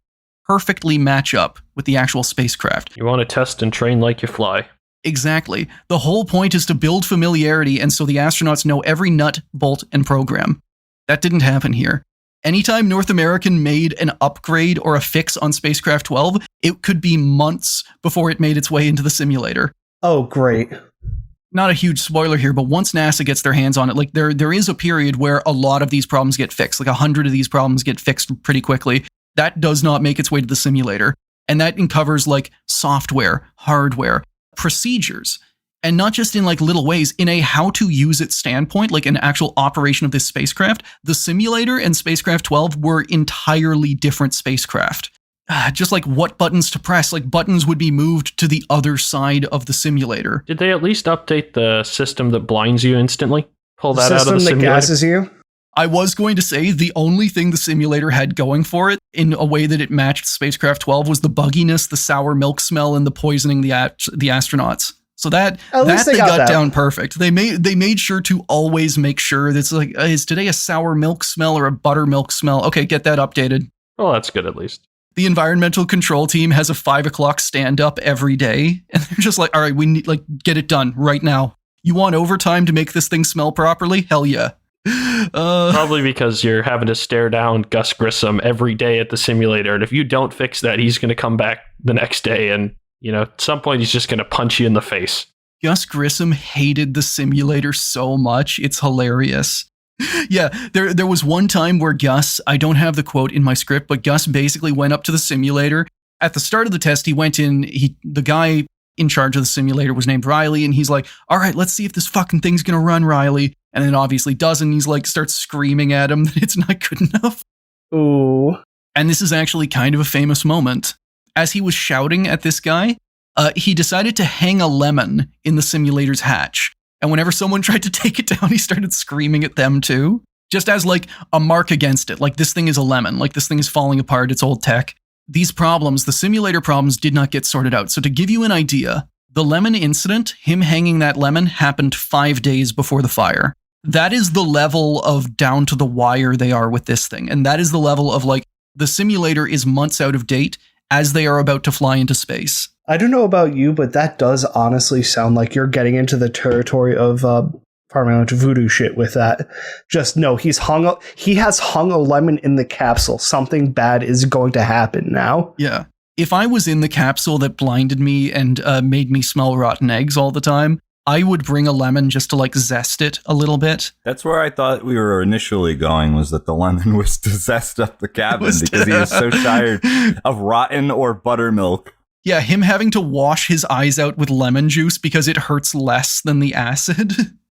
perfectly match up with the actual spacecraft. You want to test and train like you fly. Exactly. The whole point is to build familiarity, and so the astronauts know every nut, bolt, and program. That didn't happen here. Anytime North American made an upgrade or a fix on Spacecraft 12, it could be months before it made its way into the simulator. Oh, great. Not a huge spoiler here, but once NASA gets their hands on it, like there is a period where a lot of these problems get fixed. Like 100 of these problems get fixed pretty quickly. That does not make its way to the simulator. And that covers like software, hardware, procedures, and not just in like little ways, in a how to use it standpoint, like an actual operation of this spacecraft. The simulator and Spacecraft 12 were entirely different spacecraft. Just like what buttons to press, like buttons would be moved to the other side of the simulator. Did they at least update the system that blinds you instantly? Pull that out of the system that simulator? gasses you? I was going to say the only thing the simulator had going for it in a way that it matched Spacecraft 12 was the bugginess, the sour milk smell, and the poisoning the astronauts. So that they got down perfect. They made sure to always make sure that's like, is today a sour milk smell or a buttermilk smell? Okay, get that updated. Well, that's good at least. The environmental control team has a 5 o'clock stand up every day, and they're just like, all right, we need get it done right now. You want overtime to make this thing smell properly? Hell yeah. Probably because you're having to stare down Gus Grissom every day at the simulator. And if you don't fix that, he's going to come back the next day. And, at some point, he's just going to punch you in the face. Gus Grissom hated the simulator so much. It's hilarious. Yeah, there was one time where Gus, I don't have the quote in my script, but Gus basically went up to the simulator. At the start of the test, he went in, the guy in charge of the simulator was named Riley, and he's like, all right, let's see if this fucking thing's gonna run, Riley. And then obviously doesn't. He's like, starts screaming at him that it's not good enough. Ooh. And this is actually kind of a famous moment. As he was shouting at this guy, he decided to hang a lemon in the simulator's hatch. And whenever someone tried to take it down, he started screaming at them too. Just as like a mark against it. Like, this thing is a lemon. Like, this thing is falling apart. It's old tech. These problems, the simulator problems, did not get sorted out. So to give you an idea, the lemon incident, him hanging that lemon, happened 5 days before the fire. That is the level of down to the wire they are with this thing. And that is the level of like, the simulator is months out of date as they are about to fly into space. I don't know about you, but that does honestly sound like you're getting into the territory of Paramount voodoo shit with that. Just no, he has hung a lemon in the capsule. Something bad is going to happen now. Yeah. If I was in the capsule that blinded me and made me smell rotten eggs all the time, I would bring a lemon just to like zest it a little bit. That's where I thought we were initially going, was that the lemon was to zest up the cabin because he was so tired of rotten or buttermilk. Yeah, him having to wash his eyes out with lemon juice because it hurts less than the acid.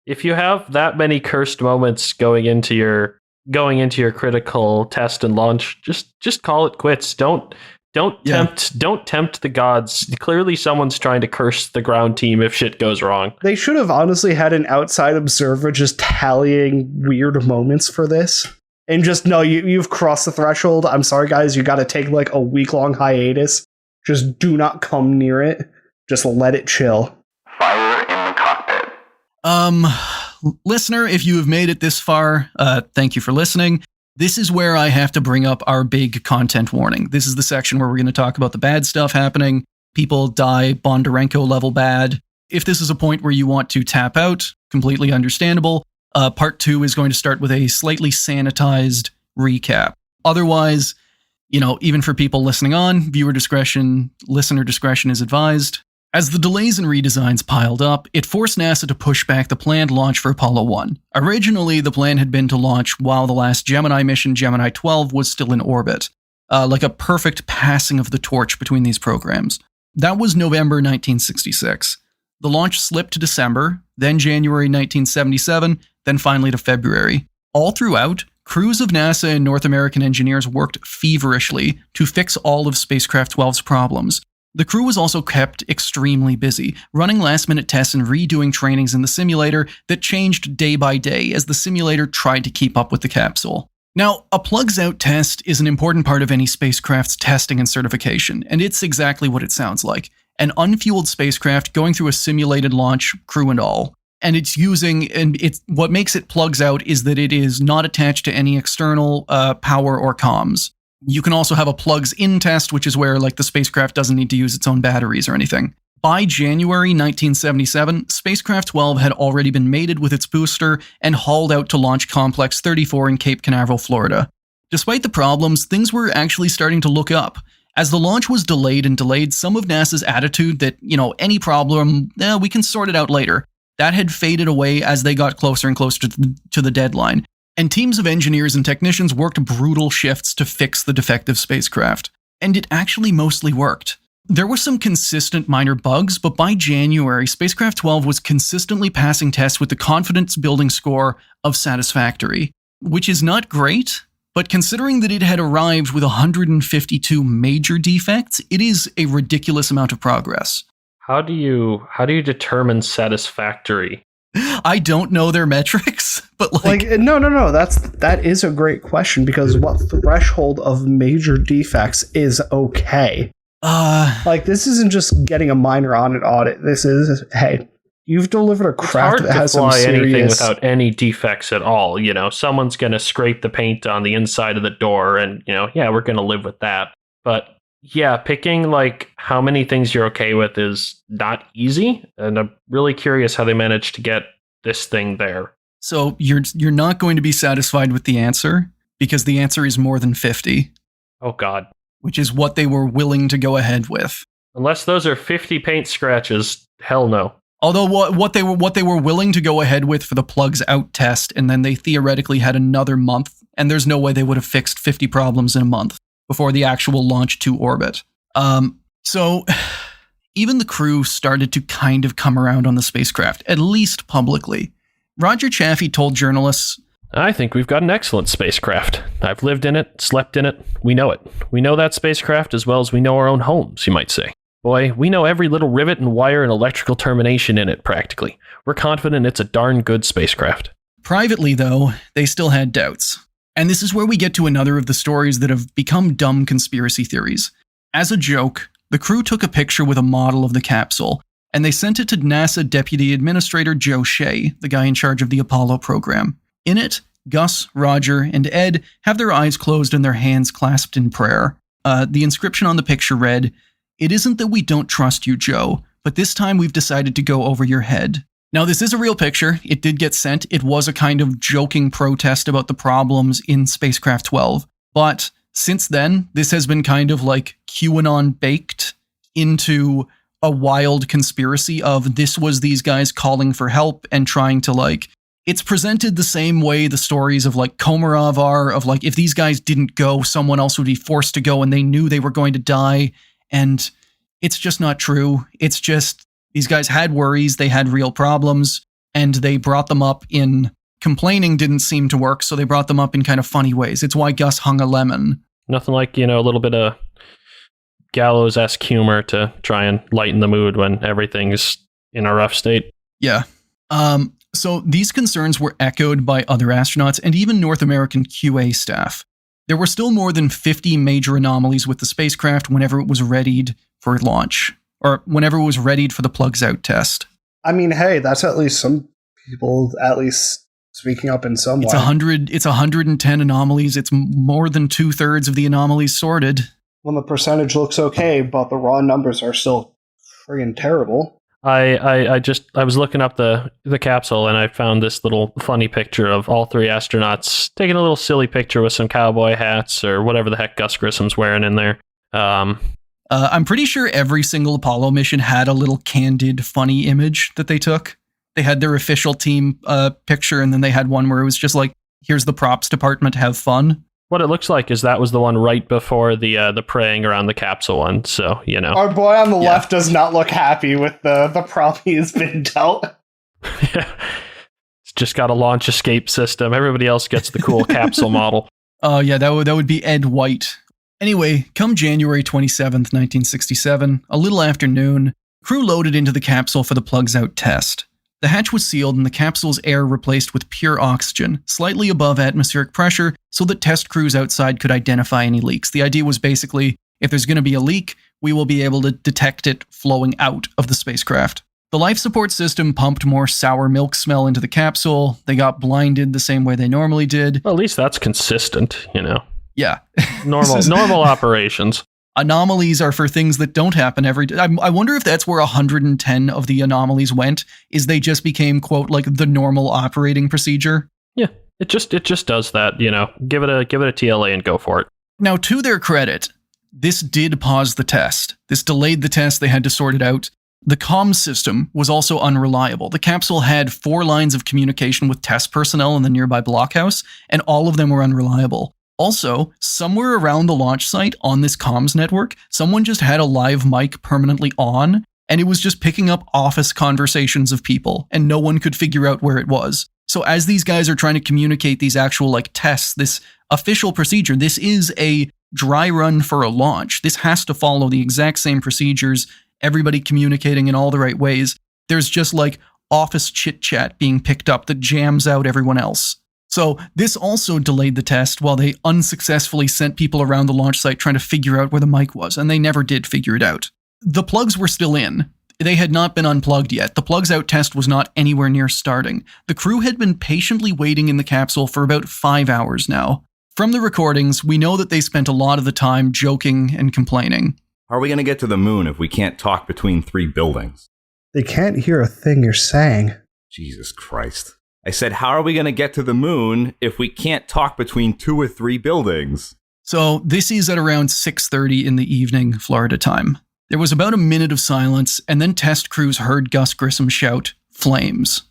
If you have that many cursed moments going into your critical test and launch, just call it quits. Don't tempt the gods. Clearly someone's trying to curse the ground team if shit goes wrong. They should have honestly had an outside observer just tallying weird moments for this. And just, no, you've crossed the threshold. I'm sorry, guys. You got to take like a week-long hiatus. Just do not come near it. Just let it chill. Fire in the cockpit. Listener, if you have made it this far, thank you for listening. This is where I have to bring up our big content warning. This is the section where we're going to talk about the bad stuff happening. People die Bondarenko level bad. If this is a point where you want to tap out, completely understandable. Part 2 is going to start with a slightly sanitized recap. Otherwise, even for people listening on, listener discretion is advised. As the delays and redesigns piled up, it forced NASA to push back the planned launch for Apollo 1. Originally, the plan had been to launch while the last Gemini mission, Gemini 12, was still in orbit, like a perfect passing of the torch between these programs. That was November 1966. The launch slipped to December, then January 1977, then finally to February. All throughout, crews of NASA and North American engineers worked feverishly to fix all of Spacecraft 12's problems. The crew was also kept extremely busy, running last-minute tests and redoing trainings in the simulator that changed day by day as the simulator tried to keep up with the capsule. Now, a plugs-out test is an important part of any spacecraft's testing and certification, and it's exactly what it sounds like. An unfueled spacecraft going through a simulated launch, crew and all. And what makes it plugs out is that it is not attached to any external power or comms. You can also have a plugs-in test, which is where like the spacecraft doesn't need to use its own batteries or anything. By January 1977, Spacecraft 12 had already been mated with its booster and hauled out to Launch Complex 34 in Cape Canaveral, Florida. Despite the problems, things were actually starting to look up. As the launch was delayed, some of NASA's attitude that, any problem, we can sort it out later, that had faded away as they got closer and closer to the deadline. And teams of engineers and technicians worked brutal shifts to fix the defective spacecraft. And it actually mostly worked. There were some consistent minor bugs, but by January, Spacecraft 12 was consistently passing tests with the confidence building score of satisfactory, which is not great, but considering that it had arrived with 152 major defects, it is a ridiculous amount of progress. How do you determine satisfactory? I don't know their metrics, but no. That is a great question, because what threshold of major defects is okay? This isn't just getting a minor on an audit. This is, hey, you've delivered a craft that has some serious. It's hard to fly anything without any defects at all. Someone's going to scrape the paint on the inside of the door, and we're going to live with that. But yeah, picking how many things you're okay with is not easy, and I'm really curious how they managed to get this thing there. So you're not going to be satisfied with the answer, because the answer is more than 50, Oh, God. which is what they were willing to go ahead with. Unless those are 50 paint scratches, hell no. Although what they were willing to go ahead with for the plugs out test, and then they theoretically had another month, and there's no way they would have fixed 50 problems in a month before the actual launch to orbit. So even the crew started to kind of come around on the spacecraft, at least publicly. Roger Chaffee told journalists, I think we've got an excellent spacecraft. I've lived in it, slept in it. We know it. We know that spacecraft as well as we know our own homes, you might say. Boy, we know every little rivet and wire and electrical termination in it, practically. We're confident it's a darn good spacecraft. Privately, though, they still had doubts. And this is where we get to another of the stories that have become dumb conspiracy theories. As a joke, the crew took a picture with a model of the capsule, and they sent it to NASA Deputy Administrator Joe Shea, the guy in charge of the Apollo program. In it, Gus, Roger, and Ed have their eyes closed and their hands clasped in prayer. The inscription on the picture read, "It isn't that we don't trust you, Joe, but this time we've decided to go over your head." Now, this is a real picture. It did get sent. It was a kind of joking protest about the problems in Spacecraft 12. But since then, this has been kind of like QAnon baked into a wild conspiracy of this was these guys calling for help and trying to like, it's presented the same way the stories of like Komarov are, of like, if these guys didn't go, someone else would be forced to go and they knew they were going to die. And it's just not true. It's just, these guys had worries, they had real problems, and they brought them up in complaining didn't seem to work, so they brought them up in kind of funny ways. It's why Gus hung a lemon. Nothing like, a little bit of gallows-esque humor to try and lighten the mood when everything's in a rough state. Yeah. So these concerns were echoed by other astronauts and even North American QA staff. There were still more than 50 major anomalies with the spacecraft whenever it was readied for launch, or whenever it was readied for the plugs out test. I mean, hey, that's at least some people at least speaking up in some way. It's 110 anomalies. It's more than 2/3 of the anomalies sorted. When the percentage looks okay, but the raw numbers are still friggin' terrible. I was looking up the capsule and I found this little funny picture of all three astronauts taking a little silly picture with some cowboy hats or whatever the heck Gus Grissom's wearing in there. I'm pretty sure every single Apollo mission had a little candid, funny image that they took. They had their official team picture, and then they had one where it was just like, here's the props department, have fun. What it looks like is that was the one right before the praying around the capsule one, so, Our boy on the left does not look happy with the prop he has been dealt. Yeah. It's just got a launch escape system. Everybody else gets the cool capsule model. Oh, yeah, that would be Ed White. Anyway, come January 27th, 1967, a little after noon, crew loaded into the capsule for the plugs out test. The hatch was sealed and the capsule's air replaced with pure oxygen, slightly above atmospheric pressure, so that test crews outside could identify any leaks. The idea was basically, if there's going to be a leak, we will be able to detect it flowing out of the spacecraft. The life support system pumped more sour milk smell into the capsule. They got blinded the same way they normally did. Well, at least that's consistent, Yeah. Normal operations. Anomalies are for things that don't happen every day. I wonder if that's where 110 of the anomalies went, is they just became, quote, like the normal operating procedure. Yeah, it just does that, Give it a TLA and go for it. Now, to their credit, this did pause the test. This delayed the test. They had to sort it out. The comms system was also unreliable. The capsule had 4 lines of communication with test personnel in the nearby blockhouse, and all of them were unreliable. Also, somewhere around the launch site on this comms network, someone just had a live mic permanently on, and it was just picking up office conversations of people, and no one could figure out where it was. So as these guys are trying to communicate these actual tests, this official procedure, this is a dry run for a launch. This has to follow the exact same procedures, everybody communicating in all the right ways. There's just office chit-chat being picked up that jams out everyone else. So this also delayed the test while they unsuccessfully sent people around the launch site trying to figure out where the mic was, and they never did figure it out. The plugs were still in. They had not been unplugged yet. The plugs out test was not anywhere near starting. The crew had been patiently waiting in the capsule for about 5 hours now. From the recordings, we know that they spent a lot of the time joking and complaining. How are we going to get to the moon if we can't talk between 3 buildings? They can't hear a thing you're saying. Jesus Christ. I said, how are we going to get to the moon if we can't talk between 2 or 3 buildings? So this is at around 6:30 in the evening, Florida time. There was about a minute of silence, and then test crews heard Gus Grissom shout, "Flames."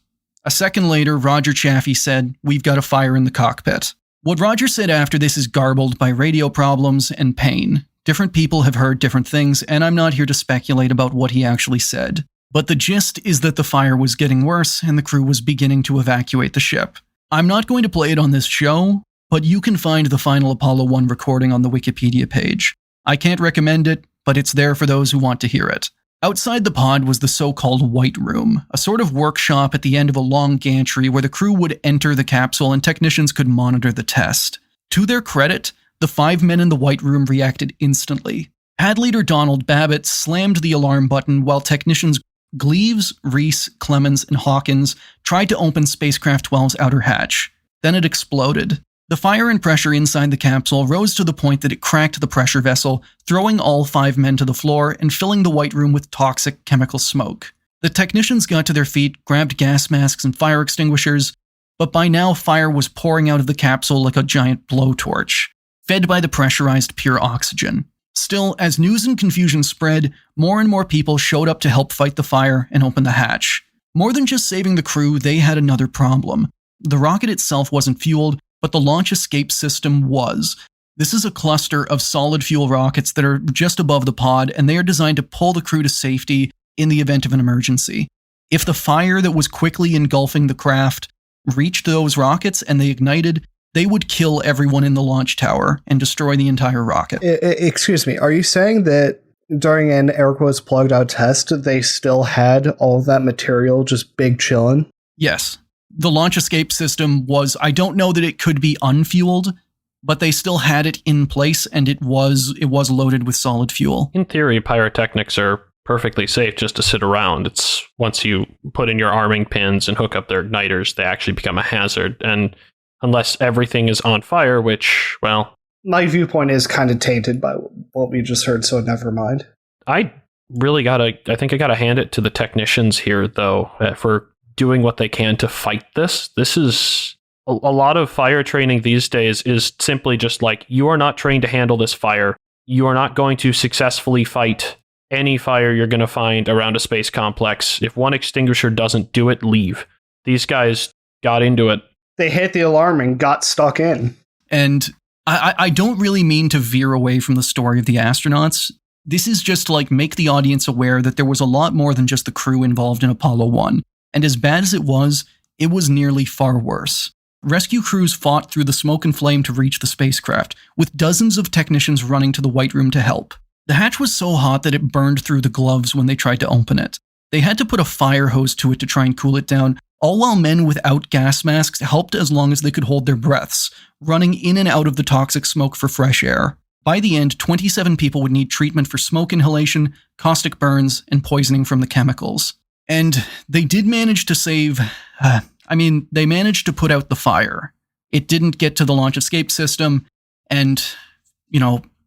A second later, Roger Chaffee said, "We've got a fire in the cockpit." What Roger said after this is garbled by radio problems and pain. Different people have heard different things, and I'm not here to speculate about what he actually said. But the gist is that the fire was getting worse, and the crew was beginning to evacuate the ship. I'm not going to play it on this show, but you can find the final Apollo 1 recording on the Wikipedia page. I can't recommend it, but it's there for those who want to hear it. Outside the pod was the so-called White Room, a sort of workshop at the end of a long gantry where the crew would enter the capsule and technicians could monitor the test. To their credit, the 5 men in the White Room reacted instantly. Pad leader Donald Babbitt slammed the alarm button while technicians Gleaves, Reese, Clemens, and Hawkins tried to open Spacecraft 12's outer hatch. Then it exploded. The fire and pressure inside the capsule rose to the point that it cracked the pressure vessel, throwing all 5 men to the floor and filling the White Room with toxic chemical smoke. The technicians got to their feet, grabbed gas masks and fire extinguishers, but by now fire was pouring out of the capsule like a giant blowtorch, fed by the pressurized pure oxygen. Still, as news and confusion spread, more and more people showed up to help fight the fire and open the hatch. More than just saving the crew, they had another problem. The rocket itself wasn't fueled, but the launch escape system was. This is a cluster of solid fuel rockets that are just above the pod, and they are designed to pull the crew to safety in the event of an emergency. If the fire that was quickly engulfing the craft reached those rockets and they ignited, they would kill everyone in the launch tower and destroy the entire rocket. Excuse me, are you saying that during an air quotes plugged out test, they still had all of that material just big chillin'? Yes. The launch escape system was, I don't know that it could be unfueled, but they still had it in place and it was loaded with solid fuel. In theory, pyrotechnics are perfectly safe just to sit around. It's once you put in your arming pins and hook up their igniters, they actually become a hazard. And unless everything is on fire, which, well... My viewpoint is kind of tainted by what we just heard, so never mind. I think I gotta hand it to the technicians here, though, for doing what they can to fight this. This is... A lot of fire training these days is simply just like, you are not trained to handle this fire. You are not going to successfully fight any fire you're going to find around a space complex. If one extinguisher doesn't do it, leave. These guys got into it. They hit the alarm and got stuck in. And I don't really mean to veer away from the story of the astronauts. This is just to make the audience aware that there was a lot more than just the crew involved in Apollo 1. And as bad as it was nearly far worse. Rescue crews fought through the smoke and flame to reach the spacecraft, with dozens of technicians running to the White Room to help. The hatch was so hot that it burned through the gloves when they tried to open it. They had to put a fire hose to it to try and cool it down, all while men without gas masks helped as long as they could hold their breaths, running in and out of the toxic smoke for fresh air. By the end, 27 people would need treatment for smoke inhalation, caustic burns, and poisoning from the chemicals. And they did manage to save... they managed to put out the fire. It didn't get to the launch escape system, and,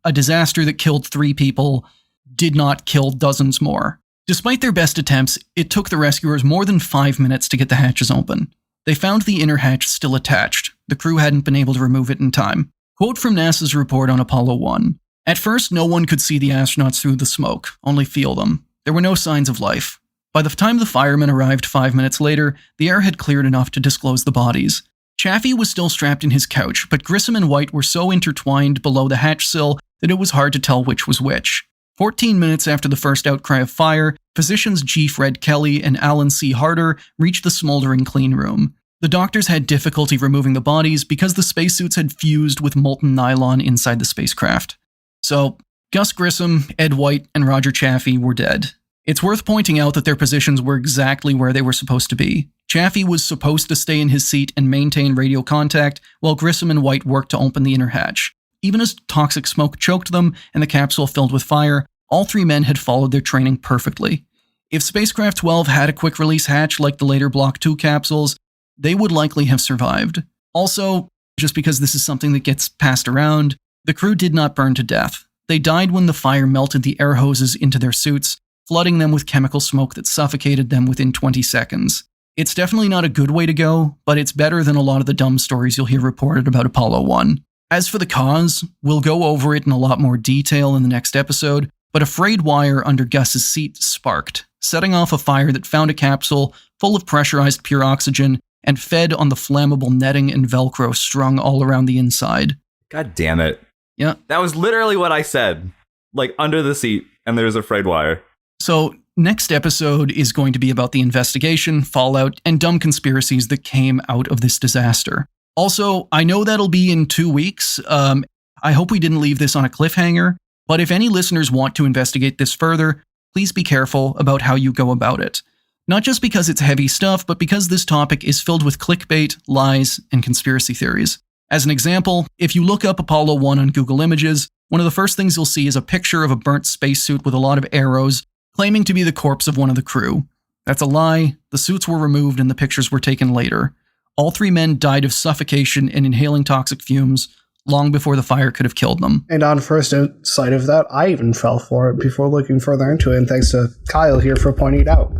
a disaster that killed 3 people did not kill dozens more. Despite their best attempts, it took the rescuers more than 5 minutes to get the hatches open. They found the inner hatch still attached. The crew hadn't been able to remove it in time. Quote from NASA's report on Apollo 1. At first, no one could see the astronauts through the smoke, only feel them. There were no signs of life. By the time the firemen arrived 5 minutes later, the air had cleared enough to disclose the bodies. Chaffee was still strapped in his couch, but Grissom and White were so intertwined below the hatch sill that it was hard to tell which was which. 14 minutes after the first outcry of fire, physicians G. Fred Kelly and Alan C. Harder reached the smoldering clean room. The doctors had difficulty removing the bodies because the spacesuits had fused with molten nylon inside the spacecraft. So, Gus Grissom, Ed White, and Roger Chaffee were dead. It's worth pointing out that their positions were exactly where they were supposed to be. Chaffee was supposed to stay in his seat and maintain radio contact, while Grissom and White worked to open the inner hatch. Even as toxic smoke choked them and the capsule filled with fire, all 3 men had followed their training perfectly. If Spacecraft 12 had a quick-release hatch like the later Block 2 capsules, they would likely have survived. Also, just because this is something that gets passed around, the crew did not burn to death. They died when the fire melted the air hoses into their suits, flooding them with chemical smoke that suffocated them within 20 seconds. It's definitely not a good way to go, but it's better than a lot of the dumb stories you'll hear reported about Apollo 1. As for the cause, we'll go over it in a lot more detail in the next episode, but a frayed wire under Gus's seat sparked, setting off a fire that found a capsule full of pressurized pure oxygen and fed on the flammable netting and Velcro strung all around the inside. God damn it. Yeah. That was literally what I said. Like, under the seat, and there's a frayed wire. So, next episode is going to be about the investigation, fallout, and dumb conspiracies that came out of this disaster. Also, I know that'll be in 2 weeks. I hope we didn't leave this on a cliffhanger, but if any listeners want to investigate this further, please be careful about how you go about it. Not just because it's heavy stuff, but because this topic is filled with clickbait, lies, and conspiracy theories. As an example, if you look up Apollo 1 on Google Images, one of the first things you'll see is a picture of a burnt spacesuit with a lot of arrows, claiming to be the corpse of one of the crew. That's a lie. The suits were removed and the pictures were taken later. All 3 men died of suffocation and inhaling toxic fumes long before the fire could have killed them. And on first sight of that, I even fell for it before looking further into it, and thanks to Kyle here for pointing it out.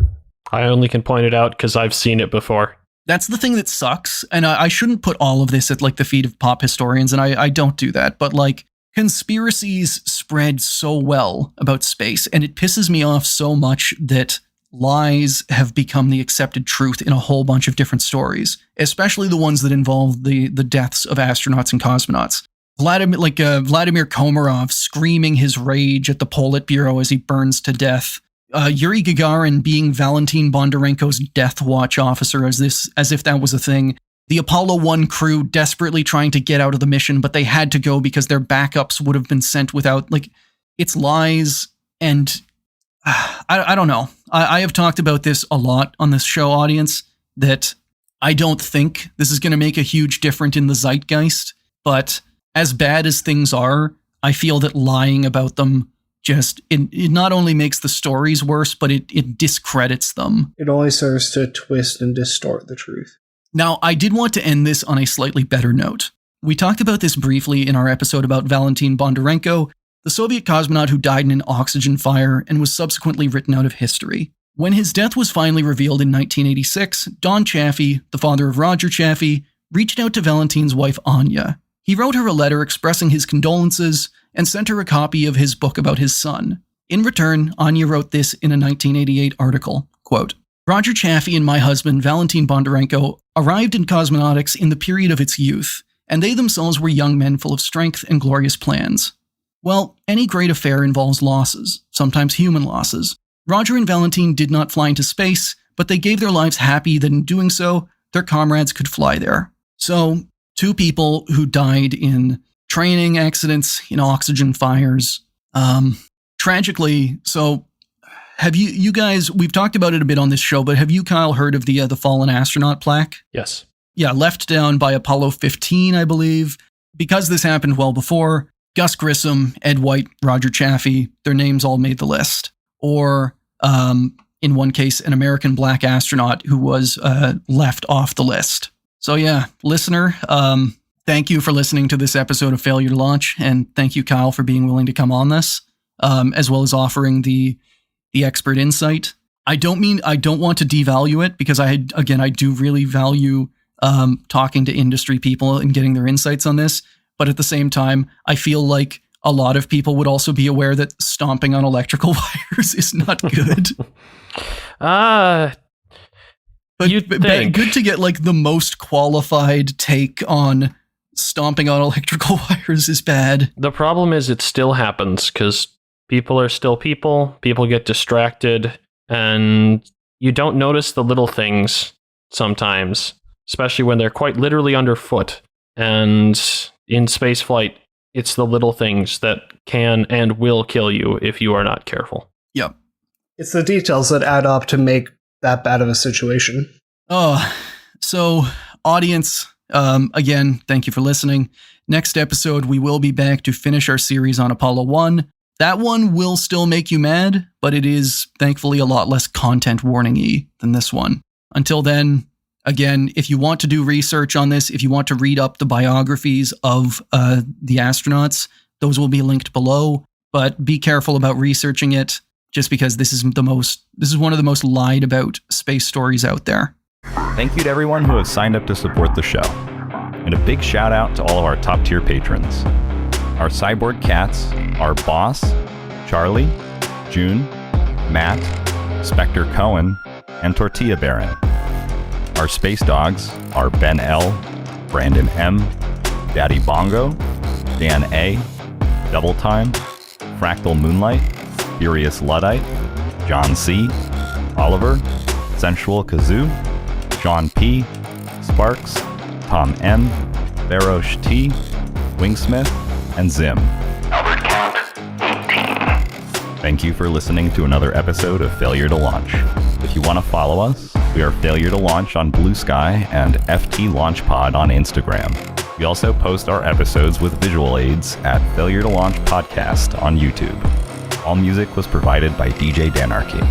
I only can point it out because I've seen it before. That's the thing that sucks, and I shouldn't put all of this at like the feet of pop historians, and I don't do that, but like conspiracies spread so well about space, and it pisses me off so much that lies have become the accepted truth in a whole bunch of different stories, especially the ones that involve the deaths of astronauts and cosmonauts. Vladimir Komarov screaming his rage at the Politburo as he burns to death. Yuri Gagarin being Valentin Bondarenko's death watch officer as if that was a thing. The Apollo 1 crew desperately trying to get out of the mission, but they had to go because their backups would have been sent without, it's lies. And I don't know. I have talked about this a lot on this show, audience, that I don't think this is going to make a huge difference in the zeitgeist. But as bad as things are, I feel that lying about them it not only makes the stories worse, but it discredits them. It only serves to twist and distort the truth. Now, I did want to end this on a slightly better note. We talked about this briefly in our episode about Valentin Bondarenko, the Soviet cosmonaut who died in an oxygen fire and was subsequently written out of history. When his death was finally revealed in 1986, Don Chaffee, the father of Roger Chaffee, reached out to Valentin's wife Anya. He wrote her a letter expressing his condolences and sent her a copy of his book about his son. In return, Anya wrote this in a 1988 article, quote, "Roger Chaffee and my husband, Valentin Bondarenko, arrived in cosmonautics in the period of its youth, and they themselves were young men full of strength and glorious plans. Well, any great affair involves losses, sometimes human losses. Roger and Valentin did not fly into space, but they gave their lives happy that in doing so, their comrades could fly there." So, 2 people who died in training accidents, in oxygen fires. Tragically, so have you guys, we've talked about it a bit on this show, but have you, Kyle, heard of the fallen astronaut plaque? Yes. Yeah, left down by Apollo 15, I believe. Because this happened well before, Gus Grissom, Ed White, Roger Chaffee, their names all made the list. Or, in one case, an American black astronaut who was left off the list. So yeah, listener, thank you for listening to this episode of Failure to Launch, and thank you, Kyle, for being willing to come on this, as well as offering the expert insight. I don't want to devalue it, because I do really value talking to industry people and getting their insights on this. But at the same time, I feel like a lot of people would also be aware that stomping on electrical wires is not good. But good to get like the most qualified take on stomping on electrical wires is bad. The problem is it still happens because people are still people. People get distracted, and you don't notice the little things sometimes, especially when they're quite literally underfoot. And in spaceflight, it's the little things that can and will kill you if you are not careful. Yep. It's the details that add up to make that bad of a situation. Oh, so audience, again, thank you for listening. Next episode, we will be back to finish our series on Apollo 1. That one will still make you mad, but it is thankfully a lot less content warning-y than this one. Until then, again, if you want to do research on this, if you want to read up the biographies of the astronauts, those will be linked below, but be careful about researching it, just because this is one of the most lied about space stories out there. Thank you to everyone who has signed up to support the show. And a big shout out to all of our top tier patrons. Our cyborg cats are Boss, Charlie, June, Matt, Spectre Cohen, and Tortilla Baron. Our space dogs are Ben L, Brandon M, Daddy Bongo, Dan A, Double Time, Fractal Moonlight, Furious Luddite, John C, Oliver, Sensual Kazoo, John P, Sparks, Tom M, Barosh T, Wingsmith, and Zim. Albert count 18. Thank you for listening to another episode of Failure to Launch. If you want to follow us, we are Failure to Launch on Blue Sky and FT Launch Pod on Instagram. We also post our episodes with visual aids at Failure to Launch Podcast on YouTube. All music was provided by DJ Danarchy.